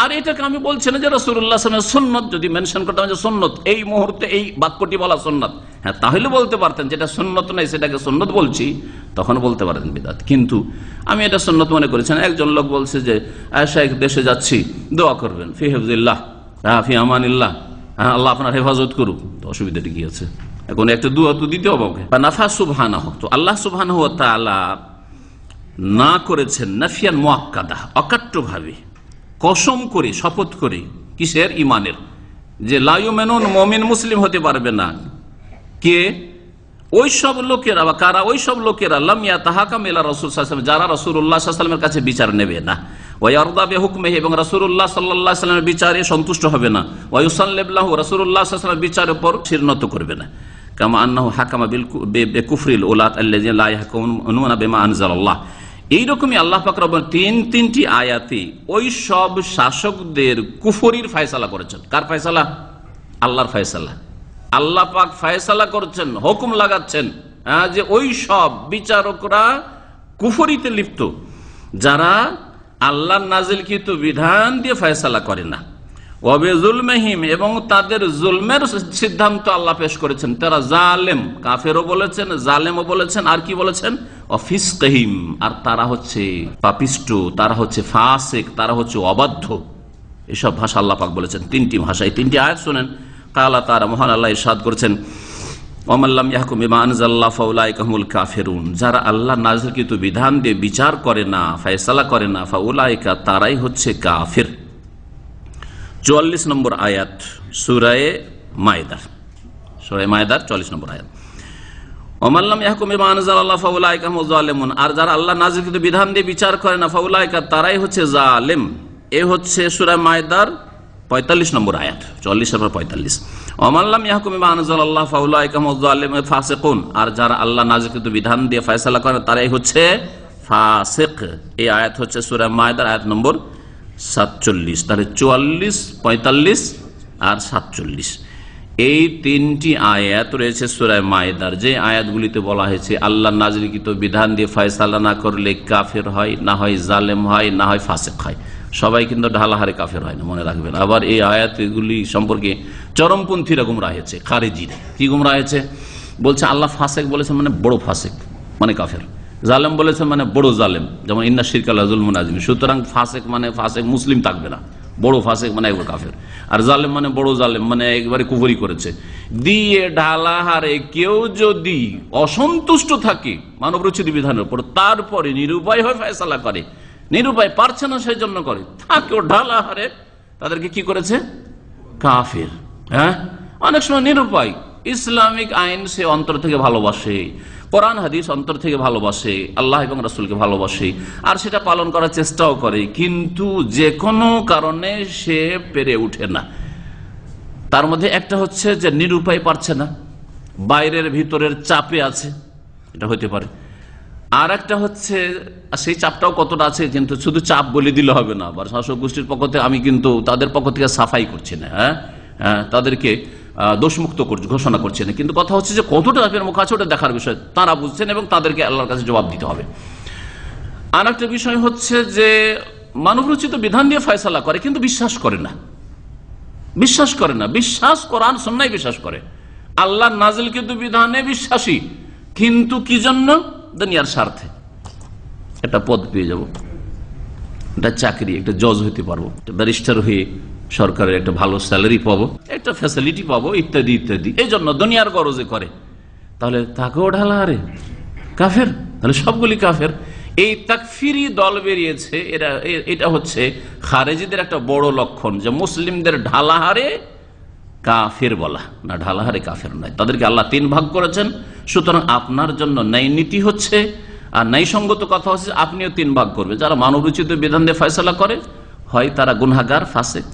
আর এটাকে আমি বলছি না যে রাসূলুল্লাহ সাল্লাল্লাহু আলাইহি ওয়াসাল্লাম সুন্নত, যদি মেনশন করতাম যে সুন্নত, এই মুহূর্তে এই বাক্যটি বলা সুন্নত, হ্যাঁ তাহলে বলতে পারতেন। যেটা সুন্নত নাই সেটাকে সুন্নত বলছি, তখন বলতে পারেন বিদআত। কিন্তু আমি এটা সুন্নত মনে করেছি। একজন লোক বলছে যে শাইখ দেশে যাচ্ছি, দোয়া করবেন, ফি হিফজিল্লাহ ফি আমানিল্লাহ, হ্যাঁ আল্লাহ আপনার হেফাজত করুক, তো অসুবিধাটি কি আছে? এখন একটা দোয়া তো দিতে হবে ওকে। নাফা সুবহানাহু, তো আল্লাহ সুবহানাহু ওয়া তাআলা না করেছেন নাফিয়ান মুআক্কাদা, অকাট্যভাবে, কসম করে, শপথ করে, কিসের? ইমানের, যে লা ইউমিনুন, মুমিন মুসলিম হতে পারবে না কে? ওই সব লোকেরা, বা কারা? ওই সব লোকেরা লাম ইয়াতাহাকাম ইলা রাসূল সাল্লাল্লাহু আলাইহি ওয়াসাল্লাম, যারা রাসূলুল্লাহ সাল্লাল্লাহু আলাইহি ওয়াসাল্লামের কাছে বিচার নেবে না, ওয়া ইয়ারদা বিহুকমিহি, এবং রাসূলুল্লাহ সাল্লাল্লাহু আলাইহি ওয়াসাল্লামের বিচারে সন্তুষ্ট হবে না, ওয়া ইউসাল্লিম লাহু, রাসূলুল্লাহ সাল্লাল্লাহু আলাইহি ওয়াসাল্লামের বিচারের উপর শিরনত করবে না, কামা আন্নাহু হাকামা বিকুফরিল উলাত আল্লাযিনা লা ইয়াহকুমুনা বিমা আনজালাল্লাহ। এইরকমই আল্লাহ পাক রব্বুল তিনটি আয়াতে ওই সব শাসকদের কুফরির ফয়সালা করেছেন। কার ফয়সালা? আল্লাহর ফয়সালা। আল্লাহ পাক ফয়সালা করছেন, হুকুম লাগাচ্ছেন যে ওই সব বিচারকরা কুফরিতে লিপ্ত, যারা আল্লাহর নাজিলকৃত বিধান দিয়ে ফয়সালা করে না, ওয়াবিজুলমিহিম, এবং তাদের জুলমের সিদ্ধান্ত আল্লাহ পেশ করেছেন। তারা জালেম, কাফেরও বলেছেন, জালেমও বলেছেন, আর কি বলেছেন? অফিসকিহিম, আর তারা হচ্ছে পাপিষ্ট, তারা হচ্ছে ফাসিক, তারা হচ্ছে অবাধ্য। এসব ভাষা আল্লাহ পাক বলেছেন, তিনটি ভাষা। এই তিনটি আয়াত শুনেন, কালা তারা, মহান আল্লাহ ইরশাদ করেছেন, ওয়ামান ইয়াহকুম বিমা আনজালাল্লাহু ফাউলাইকা হুমুল কাফিরুন, যারা আল্লাহ নাযিলকৃত বিধান দিয়ে বিচার করে না, ফয়সালা করে না, ফাউলাইকা, তারাই হচ্ছে কাফির। 44 নম্বর আয়াত সূরা মায়দার, 44 নম্বর আয়াত। ওয়ামান লাম ইয়াহকুম বিমা আনজালাল্লাহু ফাউলাইকা হুমুজ জালিমুন, আর যারা আল্লাহ নাযিলকৃত বিধান দিয়ে বিচার করে না, ফাউলাইকা, তারাই হচ্ছে জালেম। এ হচ্ছে সূরা মায়দার 45 নম্বর আয়াত, 44 আর 45। ওমাল্লাম ইয়াহকুম বিমা আনজালাল্লাহু ফাউলাইকা হুমুজ জালিমুন ফাসিকুন, আর যারা আল্লাহ নাযিলকৃত বিধান দিয়ে ফয়সালা করে তারাই হচ্ছে ফাসিক। এই আয়াত হচ্ছে সূরা মায়দার আয়াত নম্বর 47। তাহলে 44, 45 আর 47 এই তিনটি আয়াত রয়েছে সূরা মায়দার, যে আয়াতগুলিতে বলা হয়েছে আল্লাহ নাযিলকৃত বিধান দিয়ে ফয়সালা না করলে কাফের হয়, না হয় জালেম হয়, না হয় ফাসিক হয়। সবাই কিন্তু ঢালাহারে কাফের হয় না, মনে রাখবেন। আবার এই আয়াতগুলি সম্পর্কে চরমপন্থীরা গুমরাহ হয়েছে, খারেজিরা। কি গুমরাহ হয়েছে? বলছে আল্লাহ ফাসিক বলেছেন মানে বড় ফাসিক, মানে কাফের। জালেম বলেছেন মানে বড় জালেম, যেমন ইন্না শিরকা লাযুলমুন আযীম। সুতরাং ফাসিক মানে ফাসিক মুসলিম থাকবে না, বড় ফাসিক মানে একবার কাফের। আর জালেম মানে বড় জালেম, মানে একবারে কুফরি করেছে। দিয়ে ঢালাহারে কেউ যদি অসন্তুষ্ট থাকে মানবরচিত বিধানের উপর, তারপরে নিরুপায় হয়ে ফয়সালা করে, নিরুপায় পারছে না সেই জন্য করে, তাকেও ঢালাহারে তাদেরকে কি করেছে? কাফের। হ্যাঁ, অনেক সময় নিরুপায় ইসলামিক আইন সে অন্তর থেকে ভালোবাসে, কোরআন হাদিস অন্তর থেকে ভালোবাসে, আল্লাহ এবং রাসূলকে ভালোবাসে, আর সেটা পালন করার চেষ্টাও করে, কিন্তু যে কোনো কারণে সে পেরে উঠে না। তার মধ্যে একটা হচ্ছে যে নিরুপায় পারছে না, বাইরের ভিতরের চাপে আছে, এটা হতে পারে। আর একটা হচ্ছে সেই চাপটাও কতটা আছে, কিন্তু শুধু চাপ বলে দিলে হবে না। আবার শাসক গোষ্ঠীর পক্ষ থেকে আমি কিন্তু তাদের পক্ষ থেকে সাফাই করছি না, হ্যাঁ, তাদেরকে দোষমুক্ত ঘোষণা করছে না, কিন্তু কথা হচ্ছে যে কতটা চাপের মুখ আছে ওটা দেখার বিষয়, তারা বুঝছেন এবং তাদেরকে আল্লাহর কাছে জবাব দিতে হবে। আর একটা বিষয় হচ্ছে যে মানবরচিত বিধান দিয়ে ফয়সালা করে কিন্তু বিশ্বাস করে না, বিশ্বাস কোরআন সুন্নাহয় বিশ্বাস করে, আল্লাহ নাযিলকৃত বিধানে বিশ্বাসী, কিন্তু কি জন্য? দুনিয়ার স্বার্থে। একটা পদ পেয়ে যাব, একটা চাকরি, একটা জজ হইতে পারবো, একটা ব্যারিস্টার হয়ে সরকারের একটা ভালো স্যালারি পাবো, একটা ফ্যাসিলিটি পাবো, ইত্যাদি ইত্যাদি, এই জন্য দুনিয়ার গরজে করে। তাহলে তাকেও ঢালাহারে কাফের, তাহলে সবগুলি কাফের। এই তাকফিরি দল বেরিয়েছে, এটা হচ্ছে খারেজিদের একটা বড় লক্ষণ, যে মুসলিমদের ঢালাহারে কাফের বলা, না ঢালাহারে কাফের নয়। তাদেরকে আল্লাহ 3 ভাগ করেছেন। সুতরাং আপনার জন্য ন্যায় নীতি হচ্ছে, আর ন্যায়সঙ্গত কথা হচ্ছে আপনিও 3 ভাগ করবে। যারা মানবরচিত বিধান দিয়ে ফয়সালা করে, হয় তারা গুনাহগার ফাসিক,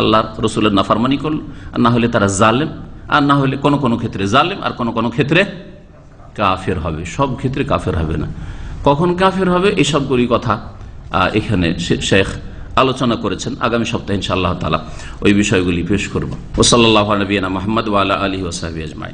আল্লাহর রসুলের নাফরমানি করল, আর না হলে তারা জালেম, আর না হলে কোনো কোনো ক্ষেত্রে জালেম, আর কোনো কোনো ক্ষেত্রে কাফের হবে। সব ক্ষেত্রে কাফের হবে না। কখন কাফের হবে এই সবগুলি কথা এখানে শেখ আলোচনা করেছেন। আগামী সপ্তাহে ইনশাআল্লাহ তাআলা ওই বিষয়গুলি পেশ করব। ওয়া সাল্লাল্লাহু আলা নবিয়িনা মুহাম্মদ ওয়া আলা আলিহি ওয়া সাহবিহি আজমাইন।